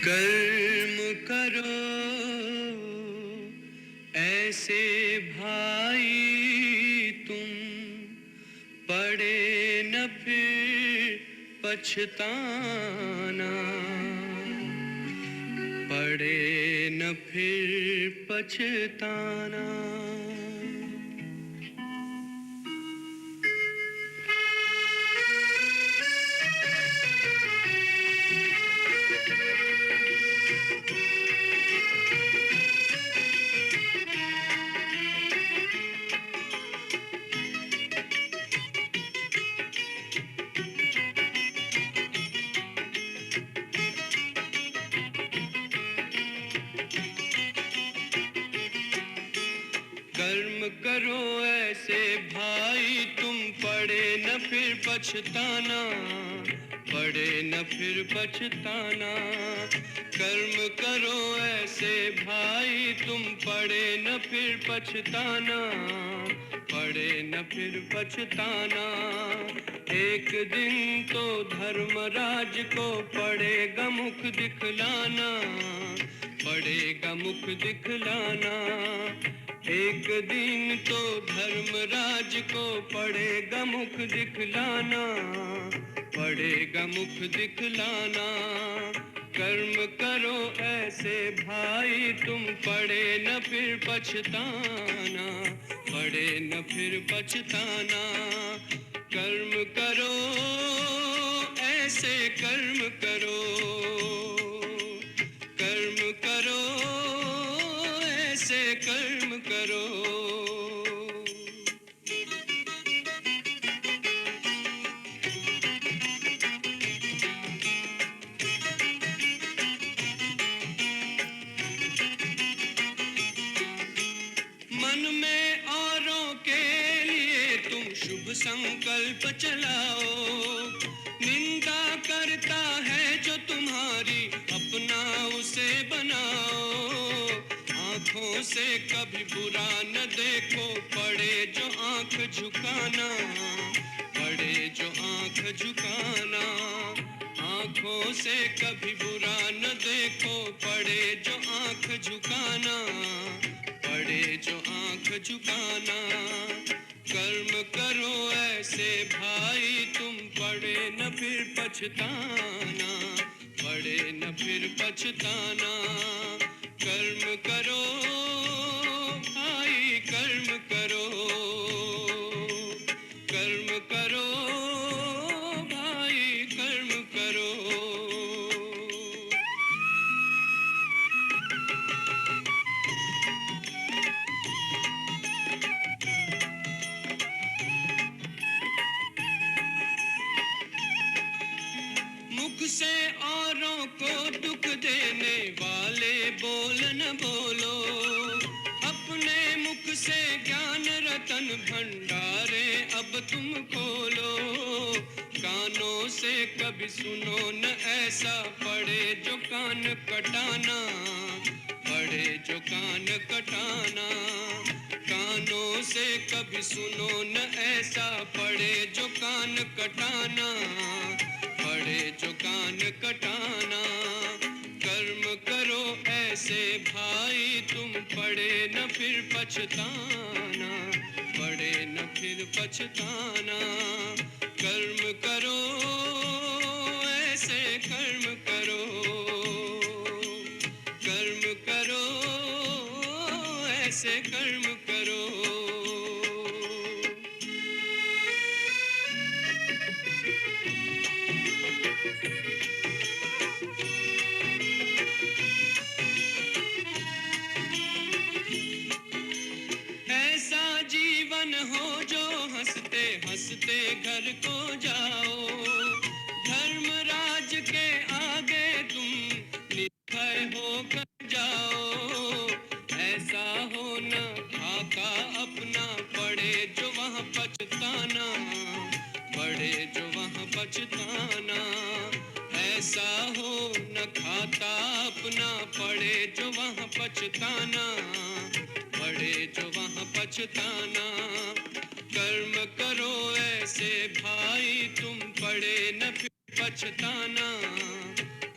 कर्म करो ऐसे भाई तुम, पड़े न फिर पछताना, पड़े न फिर पछताना। कर्म करो ऐसे भाई तुम, पड़े न फिर पछताना, पड़े न फिर पछताना। कर्म करो ऐसे भाई तुम, पड़े न फिर पछताना, पड़े न फिर पछताना। एक दिन तो धर्मराज को पड़ेगा मुख दिखलाना, पड़ेगा मुख दिखलाना। एक दिन तो धर्मराज को पड़ेगा मुख दिखलाना, पड़ेगा मुख दिखलाना। कर्म करो ऐसे भाई तुम, पड़े न फिर पछताना, पड़े न फिर पछताना। कर्म करो ऐसे कर्म करो, कर्म करो ऐसे कर्म करो। मन में औरों के लिए तुम शुभ संकल्प चलाओ, निंदा करता है जो तुम्हारी अपना उसे बनाओ। आँखों से कभी बुरा न देखो, पड़े जो आँख झुकाना, पड़े जो आँख झुकाना। आँखों से कभी बुरा न देखो, पड़े जो आँख झुकाना, पड़े जो आँख झुकाना। कर्म करो ऐसे भाई तुम, पड़े न फिर पछताना, पड़े न फिर पछताना। कर्म करो भाई कर्म करो, कर्म करो भाई कर्म करो। मुख से औरों को दुख देने वाले बोल न बोलो, अपने मुख से ज्ञान रतन भंडारे अब तुम खोलो। कानों से कभी सुनो न ऐसा, पड़े जो कान कटाना, पड़े जो कान कटाना। कानों से कभी सुनो न ऐसा, पड़े जो कान कटाना, पड़े जो कान कटाना। कर्म करो ऐसे भाई तुम, पड़े न फिर पछताना, पड़े न फिर पछताना। कर्म करो ऐसे कर्म करो, कर्म करो ऐसे कर्म करो। ऐसा जीवन हो जो हंसते हंसते घर को जाओ, धर्मराज के आगे तुम निर्भय होकर जाओ। ऐसा हो न खाका अपना, पड़े जो वहाँ पछताना, पड़े जो वहाँ पछताना। ऐसा हो न खाता अपना, पड़े जो वहाँ पछताना, पड़े जो वहाँ पछताना। कर्म करो ऐसे भाई तुम, पड़े न फिर पछताना,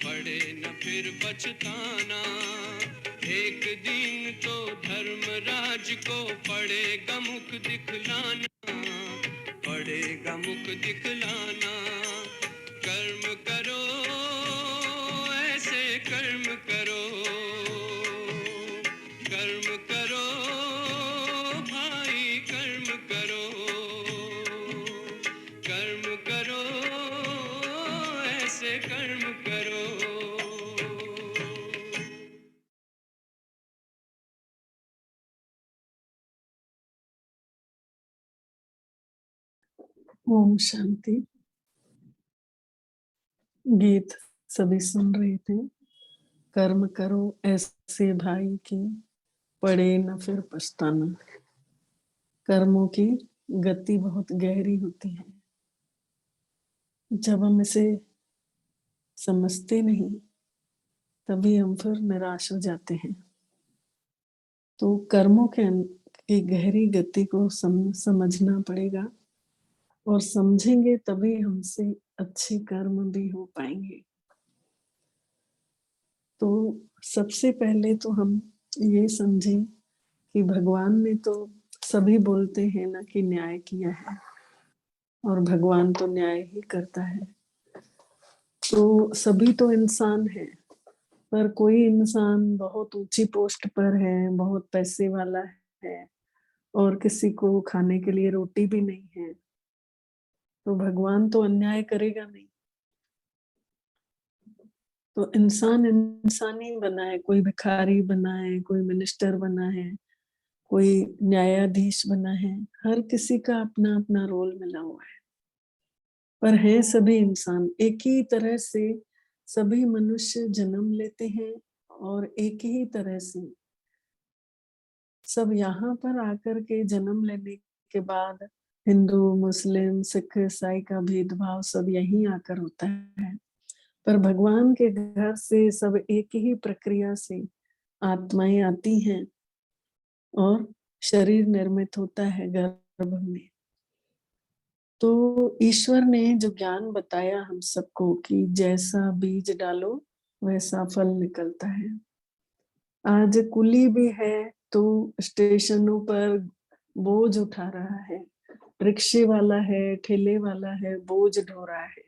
पड़े पड़े न फिर पछताना। एक दिन तो धर्मराज को पड़ेगा मुख दिखलाना, पड़ेगा मुख दिखलाना। कर्म करो ऐसे कर्म करो, कर्म करो भाई कर्म करो, कर्म करो ऐसे कर्म करो। ओम शांति। गीत सभी सुन रहे थे। कर्म करो ऐसे भाई की, पड़े न फिर पछताना। कर्मों की गति बहुत गहरी होती है। जब हम इसे समझते नहीं तभी हम फिर निराश हो जाते हैं। तो कर्मों की गहरी गति को समझना पड़ेगा, और समझेंगे तभी हमसे अच्छे कर्म भी हो पाएंगे। तो सबसे पहले तो हम ये समझें कि भगवान ने तो सभी बोलते हैं ना कि न्याय किया है, और भगवान तो न्याय ही करता है। तो सभी तो इंसान है, पर कोई इंसान बहुत ऊंची पोस्ट पर है, बहुत पैसे वाला है, और किसी को खाने के लिए रोटी भी नहीं है, तो भगवान तो अन्याय करेगा नहीं। तो इंसान इंसान ही बना है, कोई भिखारी बना है, कोई मिनिस्टर बना है, कोई न्यायाधीश बना है। हर किसी का अपना अपना रोल मिला हुआ है, पर है सभी इंसान। एक ही तरह से सभी मनुष्य जन्म लेते हैं, और एक ही तरह से सब यहाँ पर आकर के जन्म लेने के बाद हिंदू मुस्लिम सिख ईसाई का भेदभाव सब यहीं आकर होता है। पर भगवान के घर से सब एक ही प्रक्रिया से आत्माएं आती हैं, और शरीर निर्मित होता है गर्भ में। तो ईश्वर ने जो ज्ञान बताया हम सबको कि जैसा बीज डालो वैसा फल निकलता है। आज कुली भी है तो स्टेशनों पर बोझ उठा रहा है, रिक्शे वाला है, ठेले वाला है, बोझ ढो रहा है।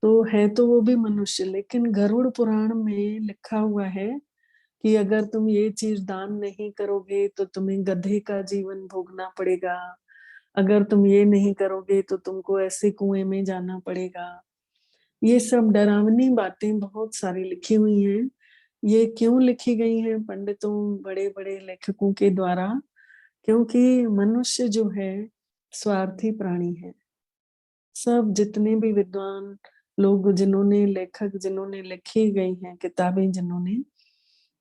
तो है तो वो भी मनुष्य, लेकिन गरुड़ पुराण में लिखा हुआ है कि अगर तुम ये चीज दान नहीं करोगे तो तुम्हें गधे का जीवन भोगना पड़ेगा, अगर तुम ये नहीं करोगे तो तुमको ऐसे कुएं में जाना पड़ेगा। ये सब डरावनी बातें बहुत सारी लिखी हुई हैं। ये क्यों लिखी गई हैं पंडितों बड़े बड़े लेखकों के द्वारा? क्योंकि मनुष्य जो है स्वार्थी प्राणी है। सब जितने भी विद्वान लोग, जिन्होंने लेखक जिन्होंने लिखी गई हैं किताबें जिन्होंने,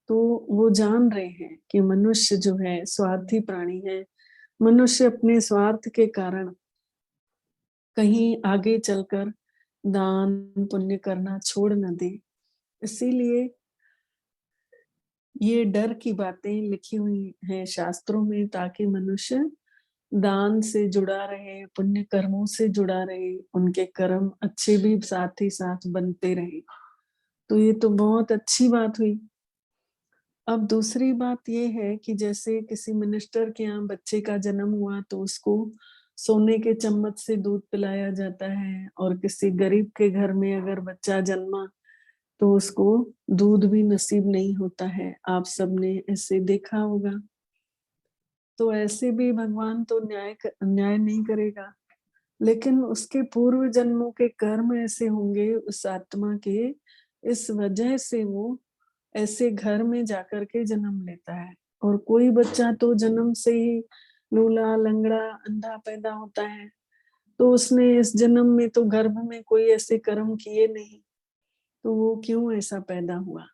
तो वो जान रहे हैं कि मनुष्य जो है स्वार्थी प्राणी है। मनुष्य अपने स्वार्थ के कारण कहीं आगे चलकर दान पुण्य करना छोड़ न दे। इसीलिए ये डर की बातें लिखी हुई हैं शास्त्रों में, ताकि मनुष्य दान से जुड़ा रहे, पुण्य कर्मों से जुड़ा रहे, उनके कर्म अच्छे भी साथ ही साथ बनते रहे। तो ये तो बहुत अच्छी बात हुई। अब दूसरी बात ये है कि जैसे किसी मिनिस्टर के यहाँ बच्चे का जन्म हुआ तो उसको सोने के चम्मच से दूध पिलाया जाता है, और किसी गरीब के घर में अगर बच्चा जन्मा तो उसको दूध भी नसीब नहीं होता है। आप सबने ऐसे देखा होगा। तो ऐसे भी भगवान तो न्याय नहीं करेगा, लेकिन उसके पूर्व जन्मों के कर्म ऐसे होंगे उस आत्मा के, इस वजह से वो ऐसे घर में जाकर के जन्म लेता है। और कोई बच्चा तो जन्म से ही लूला लंगड़ा अंधा पैदा होता है, तो उसने इस जन्म में तो गर्भ में कोई ऐसे कर्म किए नहीं, तो वो क्यों ऐसा पैदा हुआ?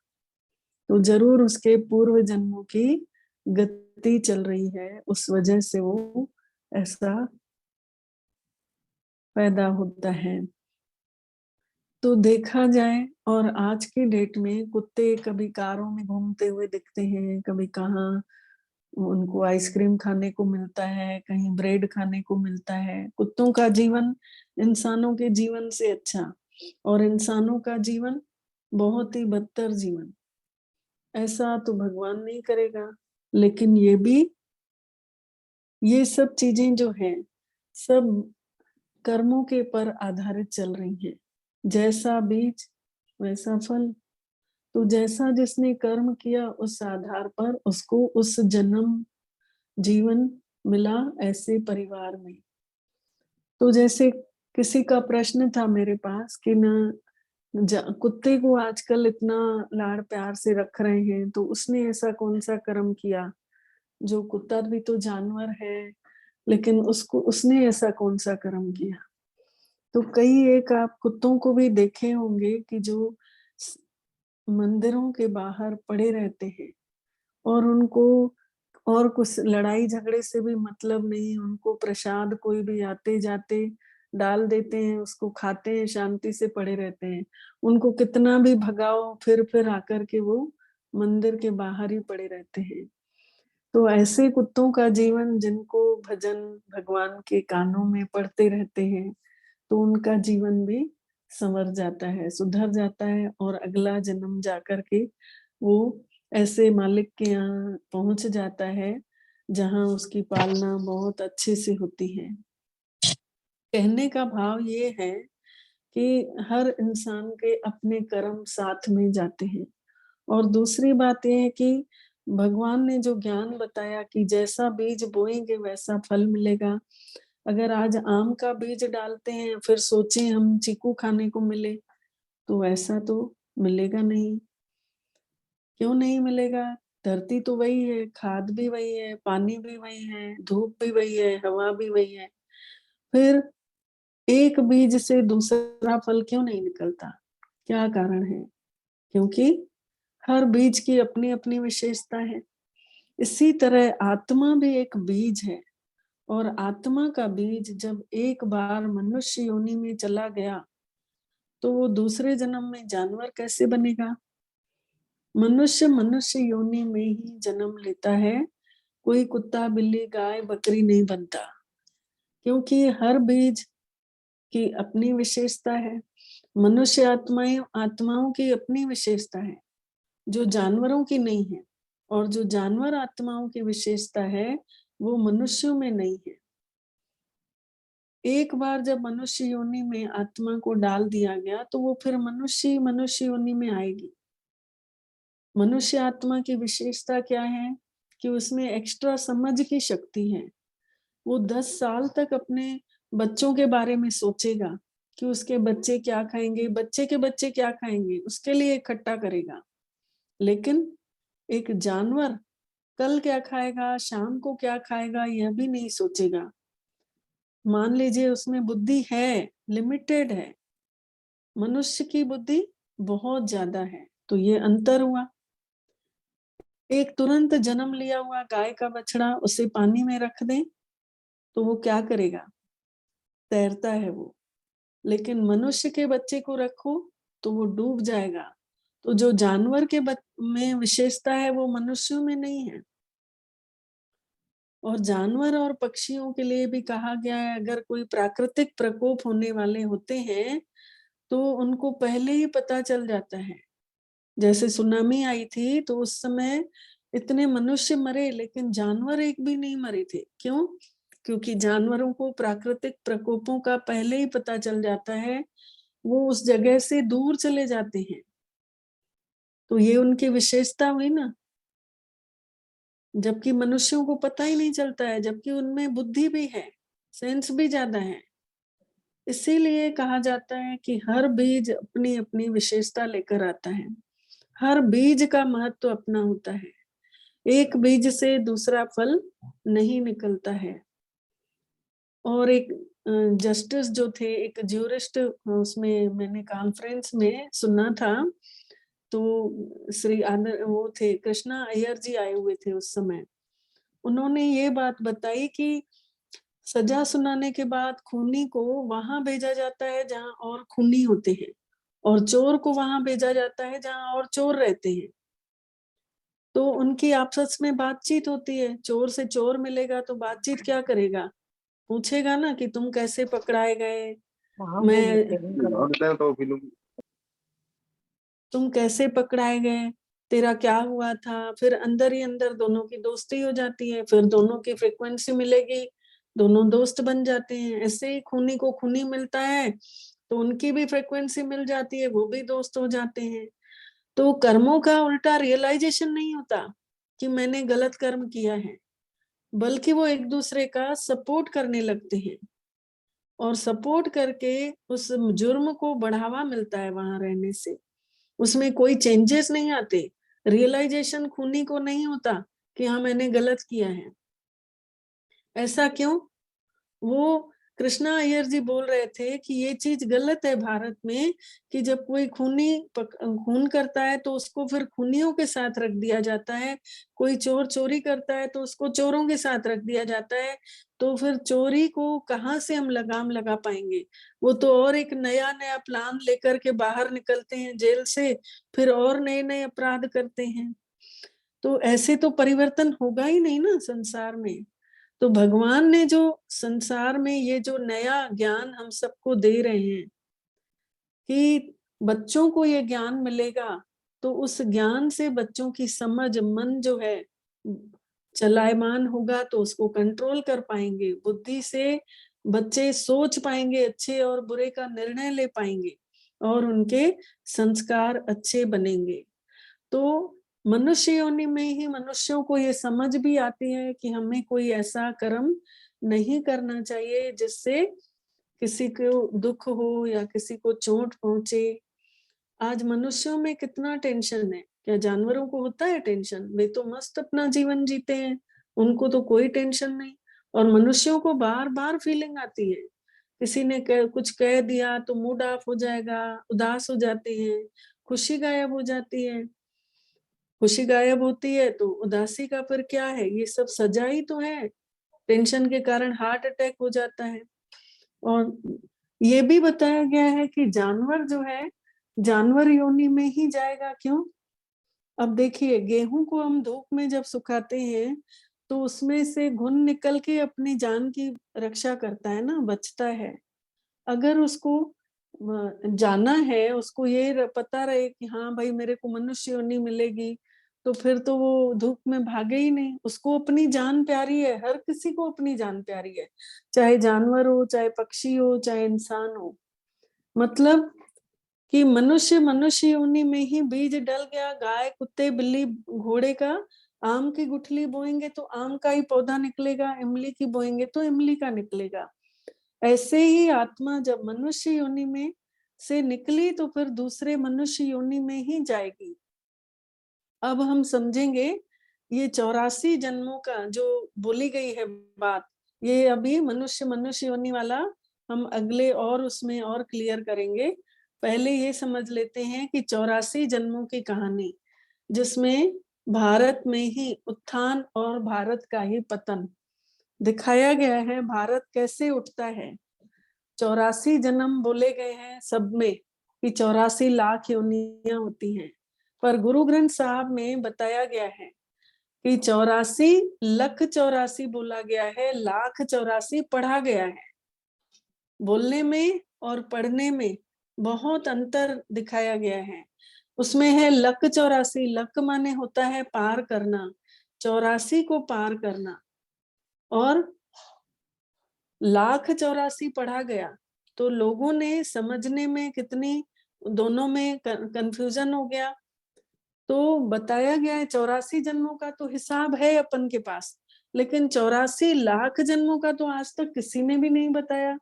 तो जरूर उसके पूर्व जन्मों की गति चल रही है, उस वजह से वो ऐसा पैदा होता है। तो देखा जाए, और आज की डेट में कुत्ते कभी कारों में घूमते हुए दिखते हैं, कभी कहाँ उनको आइसक्रीम खाने को मिलता है, कहीं ब्रेड खाने को मिलता है। कुत्तों का जीवन इंसानों के जीवन से अच्छा, और इंसानों का जीवन बहुत ही बदतर जीवन। ऐसा तो भगवान नहीं करेगा, लेकिन ये सब चीजें जो हैं, सब कर्मों के पर आधारित चल रही हैं। जैसा बीज वैसा फल। तो जैसा जिसने कर्म किया उस आधार पर उसको उस जन्म जीवन मिला ऐसे परिवार में। तो जैसे किसी का प्रश्न था मेरे पास कि ना कुत्ते को आजकल इतना लाड़ प्यार से रख रहे हैं, तो उसने ऐसा कौन सा कर्म किया? जो कुत्ता भी तो जानवर है, लेकिन उसको उसने ऐसा कौन सा कर्म किया? तो कई एक आप कुत्तों को भी देखे होंगे कि जो मंदिरों के बाहर पड़े रहते हैं और उनको और कुछ लड़ाई झगड़े से भी मतलब नहीं। उनको प्रसाद कोई भी आते जाते डाल देते हैं, उसको खाते हैं, शांति से पड़े रहते हैं। उनको कितना भी भगाओ फिर आकर के वो मंदिर के बाहर ही पड़े रहते हैं। तो ऐसे कुत्तों का जीवन, जिनको भजन भगवान के कानों में पढ़ते रहते हैं, तो उनका जीवन भी संवर जाता है, सुधर जाता है और अगला जन्म जाकर के वो ऐसे मालिक के यहाँ पहुंच जाता है जहाँ उसकी पालना बहुत अच्छे से होती है। कहने का भाव ये है कि हर इंसान के अपने कर्म साथ में जाते हैं। और दूसरी बात यह है कि भगवान ने जो ज्ञान बताया कि जैसा बीज बोएंगे वैसा फल मिलेगा। अगर आज आम का बीज डालते हैं फिर सोचें हम चीकू खाने को मिले, तो ऐसा तो मिलेगा नहीं। क्यों नहीं मिलेगा? धरती तो वही है, खाद भी वही है, पानी भी वही है, धूप भी वही है, हवा भी वही है। फिर एक बीज से दूसरा फल क्यों नहीं निकलता? क्या कारण है? क्योंकि हर बीज की अपनी अपनी विशेषता है। इसी तरह आत्मा भी एक बीज है, और आत्मा का बीज जब एक बार मनुष्य योनि में चला गया तो वो दूसरे जन्म में जानवर कैसे बनेगा? मनुष्य मनुष्य योनि में ही जन्म लेता है, कोई कुत्ता बिल्ली गाय बकरी नहीं बनता। क्योंकि हर बीज की अपनी विशेषता है। मनुष्य आत्माओं की अपनी विशेषता है जो जानवरों की नहीं है, और जो जानवर आत्माओं की विशेषता है वो मनुष्यों में नहीं है। एक बार जब मनुष्य योनि में आत्मा को डाल दिया गया तो वो फिर मनुष्य योनि में आएगी। मनुष्य आत्मा की विशेषता क्या है कि उसमें एक्स्ट्रा समझ की शक्ति है। वो 10 साल तक अपने बच्चों के बारे में सोचेगा कि उसके बच्चे क्या खाएंगे, बच्चे के बच्चे क्या खाएंगे, उसके लिए इकट्ठा करेगा। लेकिन एक जानवर कल क्या खाएगा, शाम को क्या खाएगा, यह भी नहीं सोचेगा। मान लीजिए उसमें बुद्धि है, लिमिटेड है। मनुष्य की बुद्धि बहुत ज्यादा है। तो ये अंतर हुआ। एक तुरंत जन्म लिया हुआ गाय का बछड़ा उसे पानी में रख दें तो वो क्या करेगा? तैरता है वो। लेकिन मनुष्य के बच्चे को रखो तो वो डूब जाएगा। तो जो जानवर के में विशेषता है वो मनुष्यों में नहीं है। और जानवर और पक्षियों के लिए भी कहा गया है, अगर कोई प्राकृतिक प्रकोप होने वाले होते हैं तो उनको पहले ही पता चल जाता है। जैसे सुनामी आई थी तो उस समय इतने मनुष्य मरे, लेकिन जानवर एक भी नहीं मरे थे। क्यों? क्योंकि जानवरों को प्राकृतिक प्रकोपों का पहले ही पता चल जाता है, वो उस जगह से दूर चले जाते हैं। तो ये उनकी विशेषता हुई ना। जबकि मनुष्यों को पता ही नहीं चलता है, जबकि उनमें बुद्धि भी है, सेंस भी ज्यादा है। इसीलिए कहा जाता है कि हर बीज अपनी अपनी विशेषता लेकर आता है। हर बीज का महत्व अपना होता है। एक बीज से दूसरा फल नहीं निकलता है। और एक जस्टिस जो थे, एक ज्यूरिस्ट, उसमें मैंने कॉन्फ्रेंस में सुना था। तो श्री आदर वो थे कृष्णा अय्यर जी आए हुए थे उस समय। उन्होंने ये बात बताई कि सजा सुनाने के बाद खूनी को वहां भेजा जाता है जहां और खूनी होते हैं, और चोर को वहां भेजा जाता है जहां और चोर रहते हैं। तो उनकी आपस में बातचीत होती है। चोर से चोर मिलेगा तो बातचीत क्या करेगा? पूछेगा ना कि तुम कैसे पकड़ाए गए, हाँ, वो मैं मिसबिहेव करो। तो फिल्म तुम कैसे पकड़ाए गए, तेरा क्या हुआ था, फिर अंदर ही अंदर दोनों की दोस्ती हो जाती है, फिर दोनों की फ्रिक्वेंसी मिलेगी, दोनों दोस्त बन जाते हैं। ऐसे ही खूनी को खूनी मिलता है तो उनकी भी फ्रिक्वेंसी मिल जाती है, वो भी दोस्त हो जाते हैं। तो कर्मों का उल्टा रियलाइजेशन नहीं होता कि मैंने गलत कर्म किया है, बल्कि वो एक दूसरे का सपोर्ट करने लगते हैं, और सपोर्ट करके उस जुर्म को बढ़ावा मिलता है वहां रहने से। उसमें कोई चेंजेस नहीं आते, रियलाइजेशन खूनी को नहीं होता कि हाँ मैंने गलत किया है। ऐसा क्यों? वो कृष्णा अय्यर जी बोल रहे थे कि ये चीज गलत है भारत में, कि जब कोई खून करता है तो उसको फिर खूनियों के साथ रख दिया जाता है, कोई चोर चोरी करता है तो उसको चोरों के साथ रख दिया जाता है। तो फिर चोरी को कहाँ से हम लगाम लगा पाएंगे? वो तो और एक नया नया प्लान लेकर के बाहर निकलते हैं जेल से, फिर और नए नए अपराध करते हैं। तो ऐसे तो परिवर्तन होगा ही नहीं ना संसार में। तो भगवान ने जो संसार में ये जो नया ज्ञान हम सबको दे रहे हैं कि बच्चों को ये ज्ञान मिलेगा, तो उस ज्ञान से बच्चों की समझ, मन जो है चलायमान होगा, तो उसको कंट्रोल कर पाएंगे। बुद्धि से बच्चे सोच पाएंगे, अच्छे और बुरे का निर्णय ले पाएंगे, और उनके संस्कार अच्छे बनेंगे। तो मनुष्य योनि में ही मनुष्यों को ये समझ भी आती है कि हमें कोई ऐसा कर्म नहीं करना चाहिए जिससे किसी को दुख हो या किसी को चोट पहुंचे। आज मनुष्यों में कितना टेंशन है, क्या जानवरों को होता है टेंशन? वे तो मस्त अपना जीवन जीते हैं, उनको तो कोई टेंशन नहीं। और मनुष्यों को बार बार फीलिंग आती है, किसी ने कुछ कह दिया तो मूड ऑफ हो जाएगा, उदास हो जाते हैं, खुशी गायब हो जाती है। खुशी गायब होती है तो उदासी का फिर क्या है? ये सब सजा ही तो है। टेंशन के कारण हार्ट अटैक हो जाता है। और ये भी बताया गया है कि जानवर जो है, जानवर योनि में ही जाएगा। क्यों? अब देखिए, गेहूं को हम धूप में जब सुखाते हैं तो उसमें से घुन निकल के अपनी जान की रक्षा करता है ना, बचता है। अगर उसको जाना है, उसको ये पता रहे कि हाँ भाई मेरे को मनुष्य योनि मिलेगी, तो फिर तो वो धूप में भागे ही नहीं। उसको अपनी जान प्यारी है, हर किसी को अपनी जान प्यारी है, चाहे जानवर हो, चाहे पक्षी हो, चाहे इंसान हो। मतलब कि मनुष्य मनुष्य योनि में ही बीज डल गया। गाय, कुत्ते, बिल्ली, घोड़े का आम की गुठली बोएंगे तो आम का ही पौधा निकलेगा, इमली की बोएंगे तो इमली का निकलेगा। ऐसे ही आत्मा जब मनुष्य योनि में से निकली तो फिर दूसरे मनुष्य योनि में ही जाएगी। अब हम समझेंगे ये 84 जन्मों का जो बोली गई है बात, ये अभी मनुष्य मनुष्य योनि वाला हम अगले और उसमें और क्लियर करेंगे। पहले ये समझ लेते हैं कि 84 जन्मों की कहानी, जिसमें भारत में ही उत्थान और भारत का ही पतन दिखाया गया है। भारत कैसे उठता है। 84 जन्म बोले गए हैं सब में कि 84 लाख योनियां होती हैं, पर गुरु ग्रंथ साहब में बताया गया है कि 84 लख 84 बोला गया है, लाख 84 पढ़ा गया है। बोलने में और पढ़ने में बहुत अंतर दिखाया गया है। उसमें है लख 84, लख माने होता है पार करना, 84 को पार करना, और लाख 84 पढ़ा गया। तो लोगों ने समझने में कितनी, दोनों में कंफ्यूजन हो गया। तो बताया गया है 84 जन्मों का तो हिसाब है अपन के पास, लेकिन 84 लाख जन्मों का तो आज तक किसी ने भी नहीं बताया।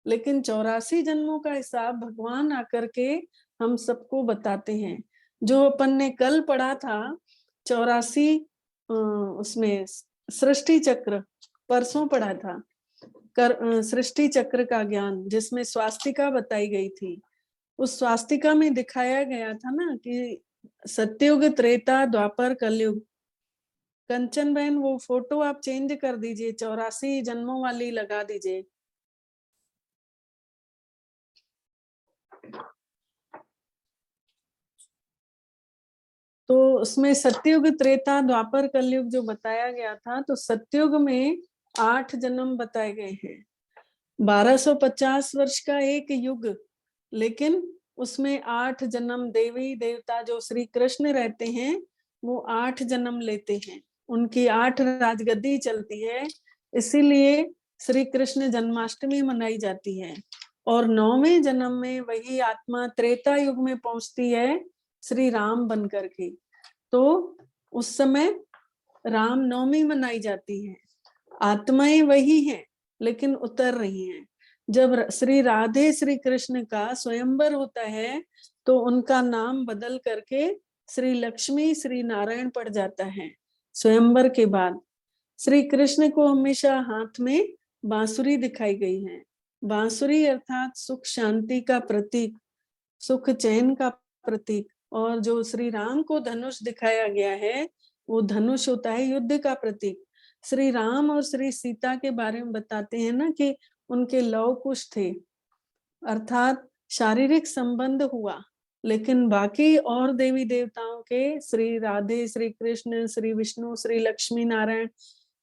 लेकिन 84 जन्मों का हिसाब भगवान आकर के हम सबको बताते हैं। जो अपन ने कल पढ़ा था 84, उसमें सृष्टि चक्र परसों पढ़ा था, सृष्टि चक्र का ज्ञान, जिसमें स्वास्तिका बताई गई थी। उस स्वास्तिका में दिखाया गया था ना कि सत्युग, त्रेता, द्वापर, कलयुग। कंचन बहन वो फोटो आप चेंज कर दीजिए, 84 जन्मों वाली लगा दीजिए। तो उसमें सत्युग, त्रेता, द्वापर, कलयुग जो बताया गया था, तो सत्युग में 8 जन्म बताए गए हैं, 1250 वर्ष का एक युग, लेकिन उसमें 8 जन्म देवी देवता जो श्री कृष्ण रहते हैं वो 8 जन्म लेते हैं, उनकी 8 राजगद्दी चलती है, इसीलिए श्री कृष्ण जन्माष्टमी मनाई जाती है। और 9वें जन्म में वही आत्मा त्रेता युग में पहुंचती है श्री राम बन करके, तो उस समय राम नवमी मनाई जाती है। आत्माएं वही हैं लेकिन उतर रही हैं। जब श्री राधे श्री कृष्ण का स्वयंवर होता है तो उनका नाम बदल करके श्री लक्ष्मी श्री नारायण पड़ जाता है। स्वयंवर के बाद श्री कृष्ण को हमेशा हाथ में बांसुरी दिखाई गई है। बांसुरी अर्थात सुख शांति का प्रतीक, सुख चैन का प्रतीक। और जो श्री राम को धनुष दिखाया गया है वो धनुष होता है युद्ध का प्रतीक। श्री राम और श्री सीता के बारे में बताते हैं ना कि उनके लव कुश थे, अर्थात शारीरिक संबंध हुआ, लेकिन बाकी और देवी देवताओं के श्री राधे श्री कृष्ण श्री विष्णु श्री लक्ष्मी नारायण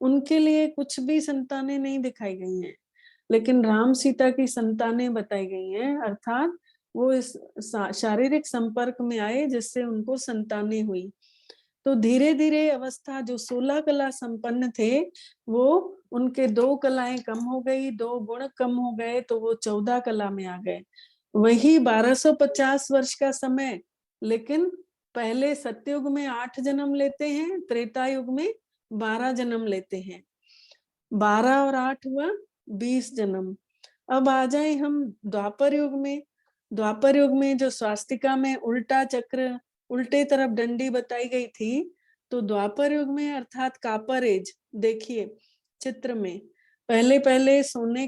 उनके लिए कुछ भी संतानें नहीं दिखाई गई हैं, लेकिन राम सीता की संतानें बताई गई हैं, अर्थात वो इस शारीरिक संपर्क में आए जिससे उनको संतानें हुई। तो धीरे धीरे अवस्था जो 16 कला संपन्न थे वो उनके 2 कलाएं कम हो गई, 2 गुण कम हो गए, तो वो 14 कला में आ गए। वही 1250 वर्ष का समय, लेकिन पहले सतयुग में 8 जन्म लेते हैं, त्रेता युग में 12 जन्म लेते हैं। 12 और 8 हुआ 20 जन्म। अब आ जाए हम द्वापर युग में। द्वापर युग में जो स्वास्तिका में उल्टा चक्र, उल्टे तरफ डंडी बताई गई थी, तो द्वापर युग में अर्थात कापर एज, देखिए चित्र में पहले पहले सोने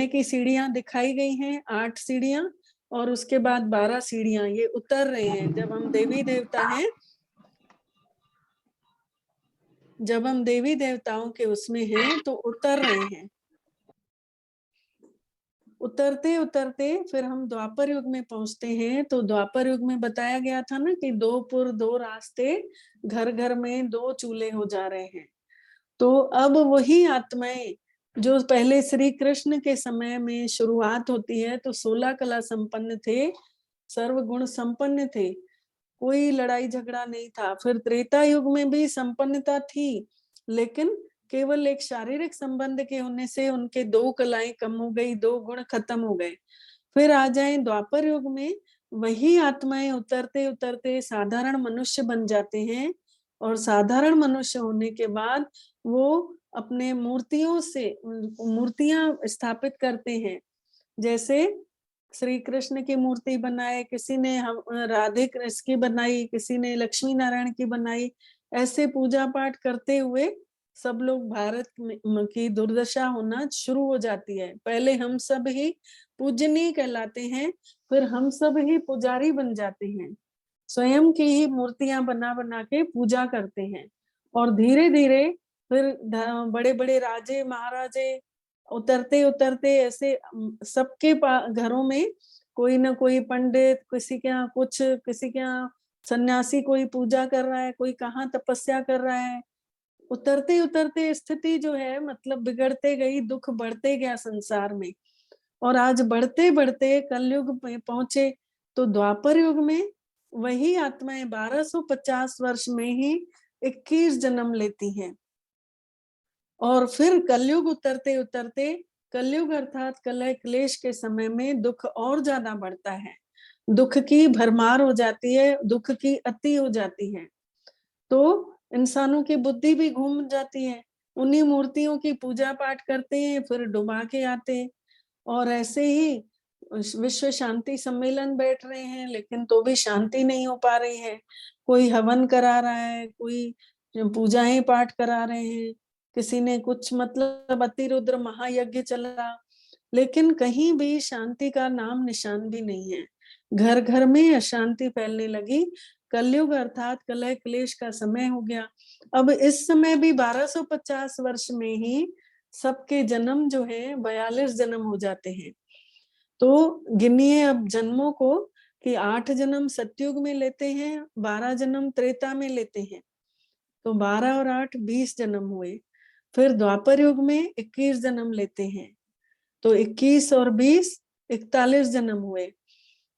की सीढ़ियां दिखाई गई हैं, 8 सीढ़ियां, और उसके बाद 12 सीढ़ियां, ये उतर रहे हैं। जब हम देवी देवताओं के उसमें हैं तो उतर रहे हैं। उतरते उतरते फिर हम द्वापर युग में पहुंचते हैं। तो द्वापर युग में बताया गया था ना कि 2 पुर 2 रास्ते, घर घर में 2 चूल्हे हो जा रहे हैं। तो अब वही आत्माएं जो पहले श्री कृष्ण के समय में शुरुआत होती है, तो 16 कला संपन्न थे, सर्वगुण संपन्न थे, कोई लड़ाई झगड़ा नहीं था। फिर त्रेता युग में भी संपन्नता थी, लेकिन केवल एक शारीरिक संबंध के होने से उनके 2 कलाएं कम हो गई, 2 गुण खत्म हो गए। फिर आ जाए द्वापर युग में, वही आत्माएं उतरते उतरते साधारण मनुष्य बन जाते हैं, और साधारण मनुष्य होने के बाद वो अपने मूर्तियां स्थापित करते हैं। जैसे श्री कृष्ण की मूर्ति बनाए, किसी ने राधे कृष्ण की बनाई, किसी ने लक्ष्मी नारायण की बनाई। ऐसे पूजा पाठ करते हुए सब लोग भारत की दुर्दशा होना शुरू हो जाती है। पहले हम सब ही पूजनीय कहलाते हैं, फिर हम सब ही पुजारी बन जाते हैं, स्वयं की ही मूर्तियां बना बना के पूजा करते हैं। और धीरे धीरे फिर बड़े बड़े राजे महाराजे उतरते उतरते ऐसे सबके घरों में कोई ना कोई पंडित, किसी के यहाँ कुछ, किसी के यहाँ सन्यासी कोई पूजा कर रहा है, कोई कहाँ तपस्या कर रहा है। उतरते उतरते स्थिति जो है मतलब बिगड़ते गई, दुख बढ़ते गया संसार में, और आज बढ़ते बढ़ते कलयुग में पहुंचे। तो द्वापर युग में वही आत्माएं 1250 वर्ष में ही 21 जन्म लेती हैं। और फिर कलयुग उतरते उतरते, कलयुग अर्थात कलह क्लेश के समय में दुख और ज्यादा बढ़ता है, दुख की भरमार हो जाती है, दुख की अति हो जाती है, तो इंसानों की बुद्धि भी घूम जाती है। उन्हीं मूर्तियों की पूजा पाठ करते हैं, फिर डुबा के आते हैं। और ऐसे ही विश्व शांति सम्मेलन बैठ रहे हैं, लेकिन तो भी शांति नहीं हो पा रही है। कोई हवन करा रहा है, कोई पूजाएं पाठ करा रहे हैं, किसी ने कुछ मतलब अतिरुद्र महायज्ञ चला, लेकिन कहीं भी शांति का नाम निशान भी नहीं है। घर घर में अशांति फैलने लगी। कलयुग अर्थात कलह क्लेश का समय हो गया। अब इस समय भी 1250 वर्ष में ही सबके जन्म जो है 42 जन्म हो जाते हैं। तो गिनिए अब जन्मों को कि 8 जन्म सतयुग में लेते हैं, 12 जन्म त्रेता में लेते हैं, तो 12 और 8 20 जन्म हुए। फिर द्वापर युग में 21 जन्म लेते हैं, तो 21 और 20 41 जन्म हुए,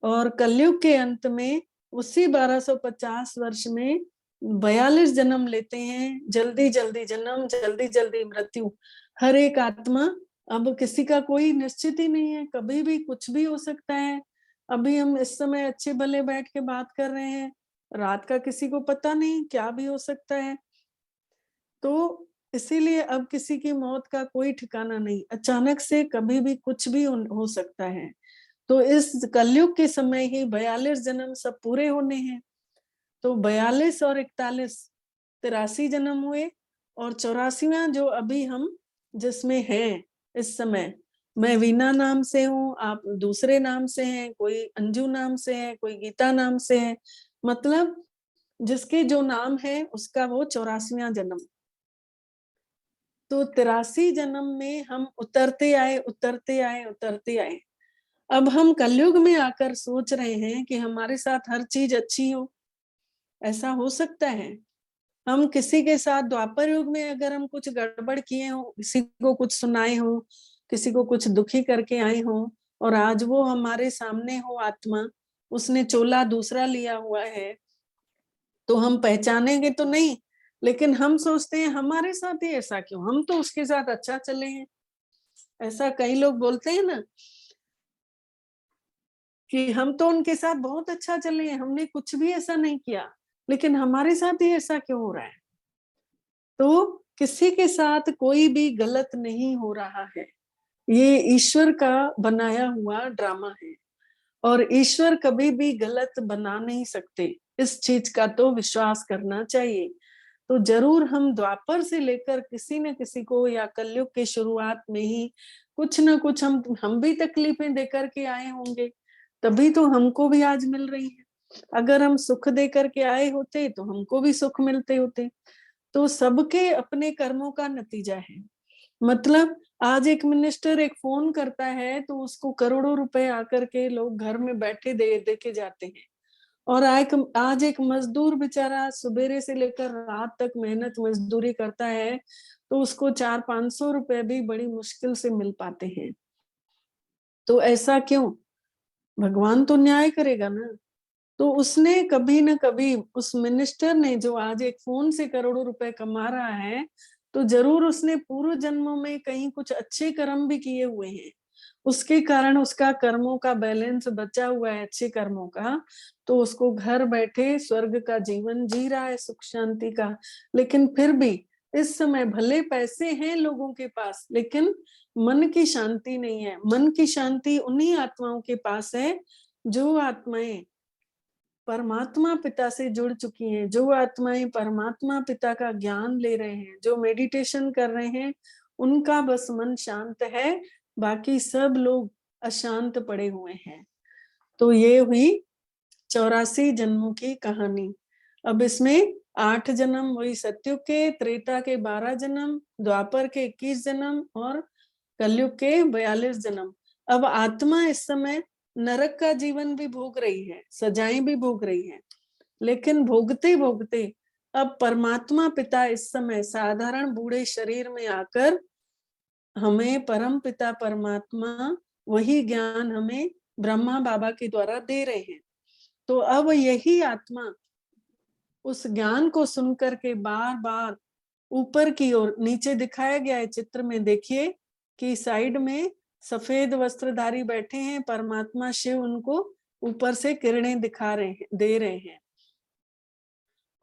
और कलयुग के अंत में उसी 1250 वर्ष में 42 जन्म लेते हैं। जल्दी जल्दी जन्म, जल्दी जल्दी मृत्यु। हर एक आत्मा, अब किसी का कोई निश्चित ही नहीं है, कभी भी कुछ भी हो सकता है। अभी हम इस समय अच्छे भले बैठ के बात कर रहे हैं, रात का किसी को पता नहीं, क्या भी हो सकता है। तो इसीलिए अब किसी की मौत का कोई ठिकाना नहीं, अचानक से कभी भी कुछ भी हो सकता है। तो इस कलयुग के समय ही 42 जन्म सब पूरे होने हैं। तो 42 और 41 83 जन्म हुए, और 84वां जो अभी हम जिसमें हैं इस समय, मैं वीणा नाम से हूँ, आप दूसरे नाम से हैं, कोई अंजू नाम से है, कोई गीता नाम से है, मतलब जिसके जो नाम है उसका वो 84वां जन्म। तो 83 जन्म में हम उतरते आए, उतरते आए, उतरते आए। अब हम कलयुग में आकर सोच रहे हैं कि हमारे साथ हर चीज अच्छी हो, ऐसा हो सकता है? हम किसी के साथ द्वापर युग में अगर हम कुछ गड़बड़ किए हो, किसी को कुछ सुनाए हो, किसी को कुछ दुखी करके आए हो, और आज वो हमारे सामने हो आत्मा, उसने चोला दूसरा लिया हुआ है, तो हम पहचानेंगे तो नहीं, लेकिन हम सोचते हैं हमारे साथ ही ऐसा क्यों, हम तो उसके साथ अच्छा चले हैं। ऐसा कई लोग बोलते हैं ना कि हम तो उनके साथ बहुत अच्छा चले हैं, हमने कुछ भी ऐसा नहीं किया, लेकिन हमारे साथ ही ऐसा क्यों हो रहा है? तो किसी के साथ कोई भी गलत नहीं हो रहा है, ये ईश्वर का बनाया हुआ ड्रामा है, और ईश्वर कभी भी गलत बना नहीं सकते, इस चीज का तो विश्वास करना चाहिए। तो जरूर हम द्वापर से लेकर किसी न किसी को, या कलयुग के शुरुआत में ही कुछ न कुछ हम भी तकलीफें देकर के आए होंगे, तभी तो हमको भी आज मिल रही है। अगर हम सुख देकर के आए होते तो हमको भी सुख मिलते होते। तो सबके अपने कर्मों का नतीजा है। मतलब आज एक मिनिस्टर एक फोन करता है तो उसको करोड़ों रुपए आकर के लोग घर में बैठे दे के जाते हैं, और आज एक मजदूर बेचारा सुबेरे से लेकर रात तक मेहनत मजदूरी करता है, तो उसको 400-500 रुपए भी बड़ी मुश्किल से मिल पाते हैं। तो ऐसा क्यों? भगवान तो न्याय करेगा ना। तो उसने कभी न कभी, उस मिनिस्टर ने जो आज एक फोन से करोड़ों रुपए कमा रहा है, तो जरूर उसने पूर्व जन्मों में कहीं कुछ अच्छे कर्म भी किए हुए हैं, उसके कारण उसका कर्मों का बैलेंस बचा हुआ है, अच्छे कर्मों का। तो उसको घर बैठे स्वर्ग का जीवन जी रहा है, सुख शांति का। लेकिन फिर भी इस समय भले पैसे हैं लोगों के पास, लेकिन मन की शांति नहीं है। मन की शांति उन्हीं आत्माओं के पास है जो आत्माएं परमात्मा पिता से जुड़ चुकी हैं, जो आत्माएं परमात्मा पिता का ज्ञान ले रहे हैं, जो मेडिटेशन कर रहे हैं, उनका बस मन शांत है, बाकी सब लोग अशांत पड़े हुए हैं। तो ये हुई 84 जन्मों की कहानी। अब इसमें 8 जन्म वही सतयुग के, त्रेता के 12 जन्म, द्वापर के 21 जन्म, और कलयुग के 42 जन्म। अब आत्मा इस समय नरक का जीवन भी भोग रही है, सजाएं भी भोग रही है, लेकिन भोगते भोगते अब परमात्मा पिता इस समय साधारण बूढ़े शरीर में आकर हमें परम पिता परमात्मा वही ज्ञान हमें ब्रह्मा बाबा के द्वारा दे रहे हैं। तो अब यही आत्मा उस ज्ञान को सुनकर के बार बार ऊपर की ओर, नीचे दिखाया गया है चित्र में, देखिए कि साइड में सफेद वस्त्रधारी बैठे हैं, परमात्मा शिव उनको ऊपर से किरणें दिखा रहे हैं, दे रहे हैं।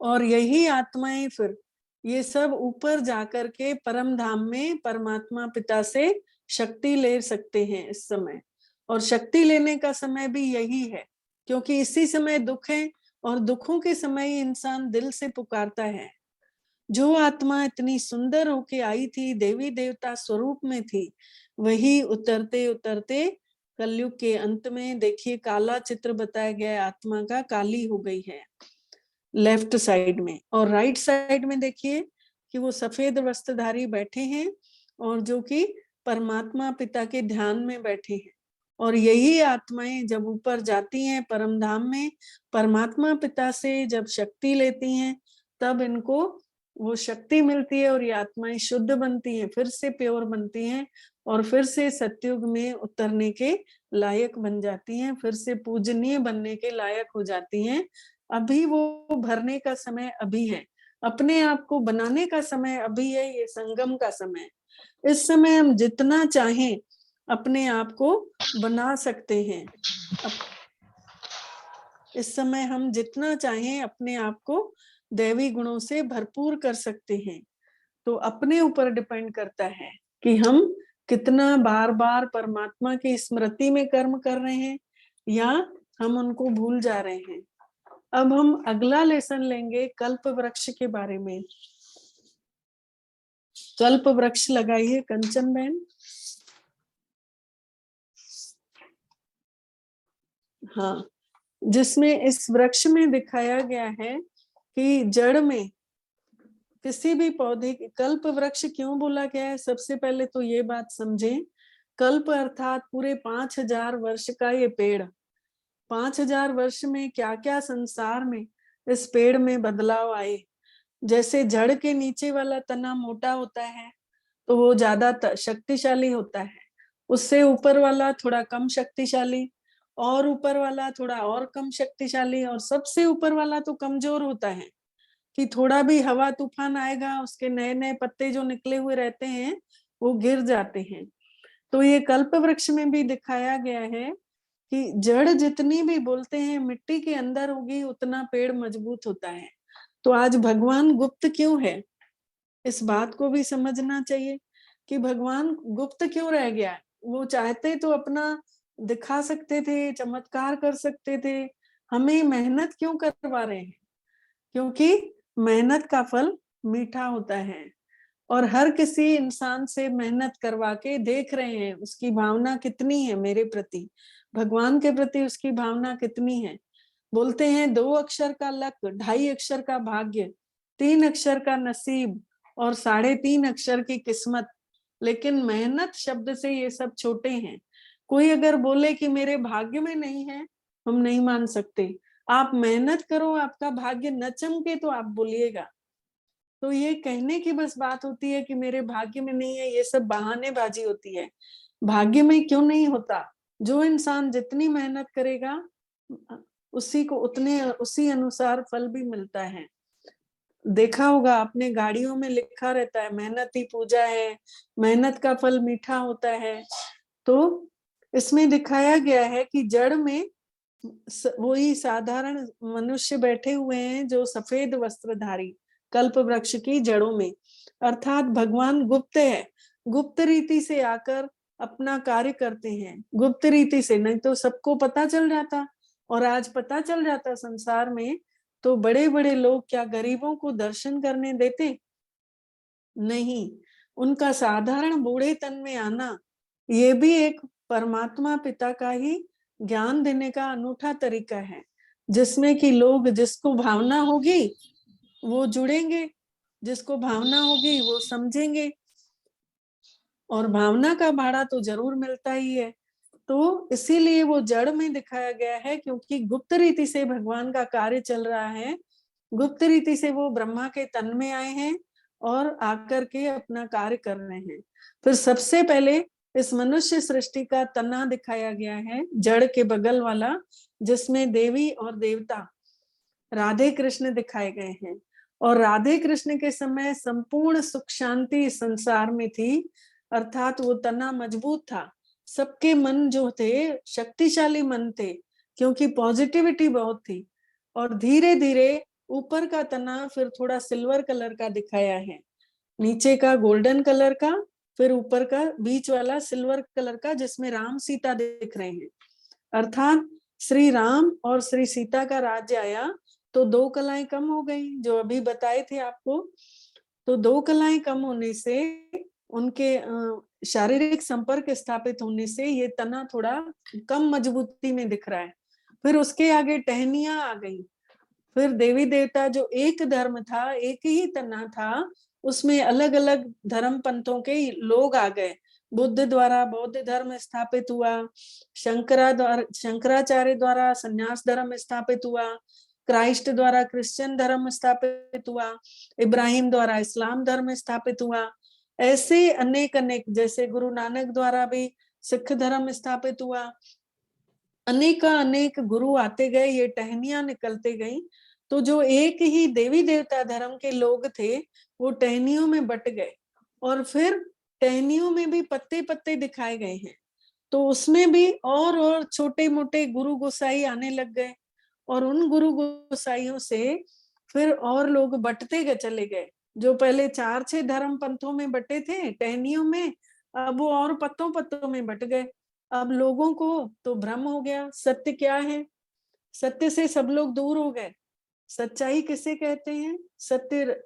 और यही आत्माएं फिर ये सब ऊपर जाकर के परम धाम में परमात्मा पिता से शक्ति ले सकते हैं इस समय। और शक्ति लेने का समय भी यही है, क्योंकि इसी समय दुख है, और दुखों के समय ही इंसान दिल से पुकारता है। जो आत्मा इतनी सुंदर होके आई थी, देवी देवता स्वरूप में थी, वही उतरते उतरते कलयुग के अंत में देखिए काला चित्र बताया गया है, आत्मा का काली हो गई है लेफ्ट साइड में। और राइट साइड में देखिए कि वो सफेद वस्त्रधारी बैठे हैं, और जो कि परमात्मा पिता के ध्यान में बैठे हैं। और यही आत्माएं जब ऊपर जाती हैं परम धाम में, परमात्मा पिता से जब शक्ति लेती हैं, तब इनको वो शक्ति मिलती है और ये आत्माएं शुद्ध बनती हैं, फिर से प्योर बनती हैं और फिर से सतयुग में उतरने के लायक बन जाती हैं, फिर से पूजनीय बनने के लायक हो जाती हैं। अभी वो भरने का समय अभी है, अपने आप को बनाने का समय अभी है, ये संगम का समय है। इस समय हम जितना चाहें अपने आप को बना सकते हैं। इस समय हम जितना चाहें अपने आप को दैवी गुणों से भरपूर कर सकते हैं। तो अपने ऊपर डिपेंड करता है कि हम कितना बार बार परमात्मा की स्मृति में कर्म कर रहे हैं या हम उनको भूल जा रहे हैं। अब हम अगला लेसन लेंगे कल्प वृक्ष के बारे में। कल्प वृक्ष लगाइए कंचन बहन। हाँ, जिसमें इस वृक्ष में दिखाया गया है कि जड़ में किसी भी पौधे के, कल्प वृक्ष क्यों बोला गया है, सबसे पहले तो ये बात समझें। कल्प अर्थात पूरे 5000 वर्ष का ये पेड़, 5000 वर्ष में क्या क्या संसार में इस पेड़ में बदलाव आए। जैसे जड़ के नीचे वाला तना मोटा होता है तो वो ज्यादा शक्तिशाली होता है, उससे ऊपर वाला थोड़ा कम शक्तिशाली, और ऊपर वाला थोड़ा और कम शक्तिशाली, और सबसे ऊपर वाला तो कमजोर होता है कि थोड़ा भी हवा तूफान आएगा उसके नए नए पत्ते जो निकले हुए रहते हैं वो गिर जाते हैं। तो ये कल्प वृक्ष में भी दिखाया गया है कि जड़ जितनी भी बोलते हैं मिट्टी के अंदर होगी उतना पेड़ मजबूत होता है। तो आज भगवान गुप्त क्यों है, इस बात को भी समझना चाहिए कि भगवान गुप्त क्यों रह गया। वो चाहते तो अपना दिखा सकते थे, चमत्कार कर सकते थे, हमें मेहनत क्यों करवा रहे हैं? क्योंकि मेहनत का फल मीठा होता है और हर किसी इंसान से मेहनत करवा के देख रहे हैं उसकी भावना कितनी है मेरे प्रति, भगवान के प्रति उसकी भावना कितनी है। बोलते हैं 2 अक्षर का लक, 2.5 अक्षर का भाग्य, 3 अक्षर का नसीब और 3.5 अक्षर की किस्मत। लेकिन मेहनत शब्द से ये सब छोटे हैं। कोई अगर बोले कि मेरे भाग्य में नहीं है, हम नहीं मान सकते। आप मेहनत करो, आपका भाग्य न चमके तो आप बोलिएगा। तो ये कहने की बस बात होती है कि मेरे भाग्य में नहीं है, ये सब बहानेबाजी होती है। भाग्य में क्यों नहीं होता? जो इंसान जितनी मेहनत करेगा उसी को उसी अनुसार फल भी मिलता है। देखा होगा आपने, गाड़ियों में लिखा रहता है मेहनत ही पूजा है, मेहनत का फल मीठा होता है। तो इसमें दिखाया गया है कि जड़ में वही साधारण मनुष्य बैठे हुए हैं जो सफेद वस्त्रधारी कल्प वृक्ष की जड़ों में, अर्थात भगवान गुप्त है, गुप्त रीति से आकर अपना कार्य करते हैं। गुप्त रीति से, नहीं तो सबको पता चल जाता, और आज पता चल जाता संसार में तो बड़े बड़े लोग क्या गरीबों को दर्शन करने देते? नहीं। उनका साधारण बूढ़े तन में आना ये भी एक परमात्मा पिता का ही ज्ञान देने का अनूठा तरीका है, जिसमें कि लोग, जिसको भावना होगी वो जुड़ेंगे, जिसको भावना होगी वो समझेंगे, और भावना का भाड़ा तो जरूर मिलता ही है। तो इसीलिए वो जड़ में दिखाया गया है, क्योंकि गुप्त रीति से भगवान का कार्य चल रहा है। गुप्त रीति से वो ब्रह्मा के तन में आए हैं और आकर के अपना कार्य कर रहे हैं। फिर सबसे पहले इस मनुष्य सृष्टि का तना दिखाया गया है, जड़ के बगल वाला, जिसमें देवी और देवता राधे कृष्ण दिखाए गए हैं। और राधे कृष्ण के समय संपूर्ण सुख शांति संसार में थी, अर्थात वो तना मजबूत था। सबके मन जो थे शक्तिशाली मन थे, क्योंकि पॉजिटिविटी बहुत थी। और धीरे धीरे ऊपर का तना फिर थोड़ा सिल्वर कलर का दिखाया है, नीचे का गोल्डन कलर का, फिर ऊपर का बीच वाला सिल्वर कलर का, जिसमें राम सीता दिख रहे हैं। अर्थात श्री राम और श्री सीता का राज्य आया तो 2 कलाएं कम हो गई, जो अभी बताए थे आपको। तो 2 कलाएं कम होने से, उनके शारीरिक संपर्क स्थापित होने से ये तना थोड़ा कम मजबूती में दिख रहा है। फिर उसके आगे टहनियां आ गई। फिर देवी देवता जो एक धर्म था, एक ही तना था, उसमें अलग अलग धर्म पंथों के लोग आ गए। बुद्ध द्वारा बौद्ध धर्म स्थापित हुआ, शंकराचार्य द्वारा संन्यास धर्म स्थापित हुआ, क्राइस्ट द्वारा क्रिश्चियन धर्म स्थापित हुआ, इब्राहिम द्वारा इस्लाम धर्म स्थापित हुआ, ऐसे अनेक अनेक, जैसे गुरु नानक द्वारा भी सिख धर्म स्थापित हुआ। अनेक अनेक गुरु आते गए, ये टहनियां निकलते गई। तो जो एक ही देवी देवता धर्म के लोग थे वो टहनियों में बट गए, और फिर टहनियों में भी पत्ते पत्ते दिखाए गए हैं। तो उसमें भी और छोटे मोटे गुरु गोसाई आने लग गए, और उन गुरु गोसाइयों से फिर और लोग बटते गए, चले गए। जो पहले 4-6 धर्म पंथों में बटे थे टहनियों में, अब वो और पत्तों पत्तों में बट गए। अब लोगों को तो भ्रम हो गया, सत्य क्या है? सत्य से सब लोग दूर हो गए। सच्चाई किसे कहते हैं? सत्य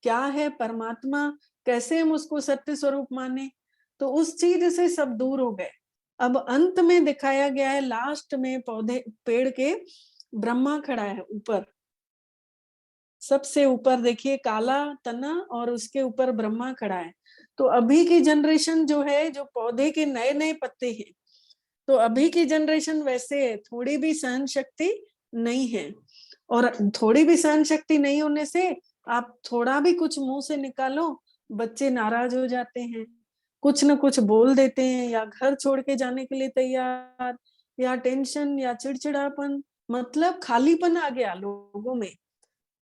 क्या है? परमात्मा, कैसे हम उसको सत्य स्वरूप माने? तो उस चीज से सब दूर हो गए। अब अंत में दिखाया गया है, लास्ट में पौधे पेड़ के ब्रह्मा खड़ा है ऊपर, सबसे ऊपर देखिए काला तना, और उसके ऊपर ब्रह्मा खड़ा है। तो अभी की जनरेशन जो है, जो पौधे के नए नए पत्ते हैं, तो अभी की जनरेशन वैसे है, थोड़ी भी सहन शक्ति नहीं है। और थोड़ी भी सहन शक्ति नहीं होने से आप थोड़ा भी कुछ मुंह से निकालो, बच्चे नाराज हो जाते हैं, कुछ न कुछ बोल देते हैं, या घर छोड़ के जाने के लिए तैयार, या टेंशन, या चिड़चिड़ापन, मतलब खालीपन आ गया लोगों में,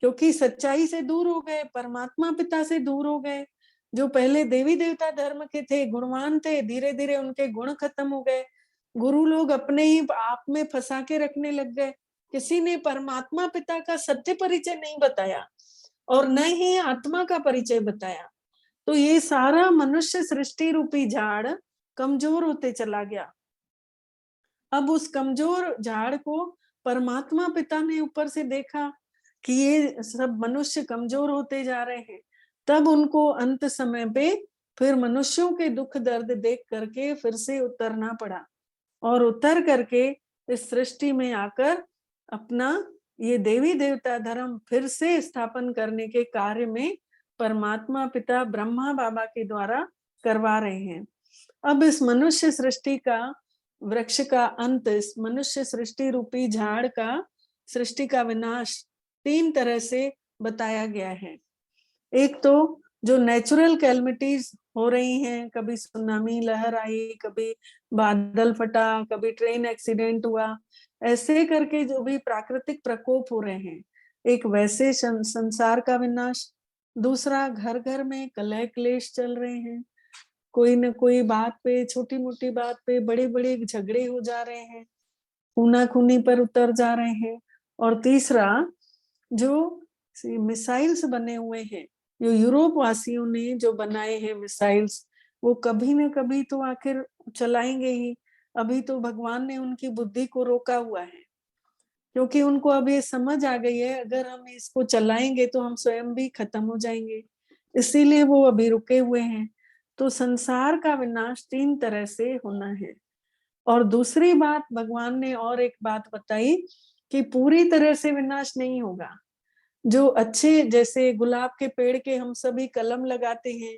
क्योंकि सच्चाई से दूर हो गए, परमात्मा पिता से दूर हो गए। जो पहले देवी देवता धर्म के थे, गुणवान थे, धीरे धीरे उनके गुण खत्म हो गए। गुरु लोग अपने ही आप में फंसा के रखने लग गए। किसी ने परमात्मा पिता का सत्य परिचय नहीं बताया, और न ही आत्मा का परिचय बताया। तो ये सारा मनुष्य सृष्टि रूपी झाड़ कमजोर होते चला गया। अब उस कमजोर झाड़ को परमात्मा पिता ने ऊपर से देखा कि ये सब मनुष्य कमजोर होते जा रहे हैं। तब उनको अंत समय पे फिर मनुष्यों के दुख दर्द देख करके फिर से उतरना पड़ा, और उतर करके इस सृष्टि में आकर अपना ये देवी देवता धर्म फिर से स्थापन करने के कार्य में परमात्मा पिता ब्रह्मा बाबा के द्वारा करवा रहे हैं। अब इस मनुष्य सृष्टि का वृक्ष का अंत, इस मनुष्य सृष्टि रूपी झाड़ का सृष्टि का विनाश 3 तरह से बताया गया है। एक तो जो नेचुरल कैलमिटीज हो रही हैं, कभी सुनामी लहर आई, कभी बादल फटा, कभी ट्रेन एक्सीडेंट हुआ, ऐसे करके जो भी प्राकृतिक प्रकोप हो रहे हैं, एक वैसे संसार का विनाश। दूसरा, घर घर में कलह क्लेश चल रहे हैं, कोई न कोई बात पे, छोटी मोटी बात पे बड़े बड़े झगड़े हो जा रहे हैं, खूना खूनी पर उतर जा रहे हैं। और तीसरा, जो मिसाइल्स बने हुए हैं, जो यूरोप वासियों ने जो बनाए हैं मिसाइल्स, वो कभी न कभी तो आखिर चलाएंगे ही। अभी तो भगवान ने उनकी बुद्धि को रोका हुआ है, क्योंकि उनको अब ये समझ आ गई है, अगर हम इसको चलाएंगे तो हम स्वयं भी खत्म हो जाएंगे, इसीलिए वो अभी रुके हुए हैं। तो संसार का विनाश 3 तरह से होना है। और दूसरी बात, भगवान ने और एक बात बताई कि पूरी तरह से विनाश नहीं होगा। जो अच्छे, जैसे गुलाब के पेड़ के हम सभी कलम लगाते हैं,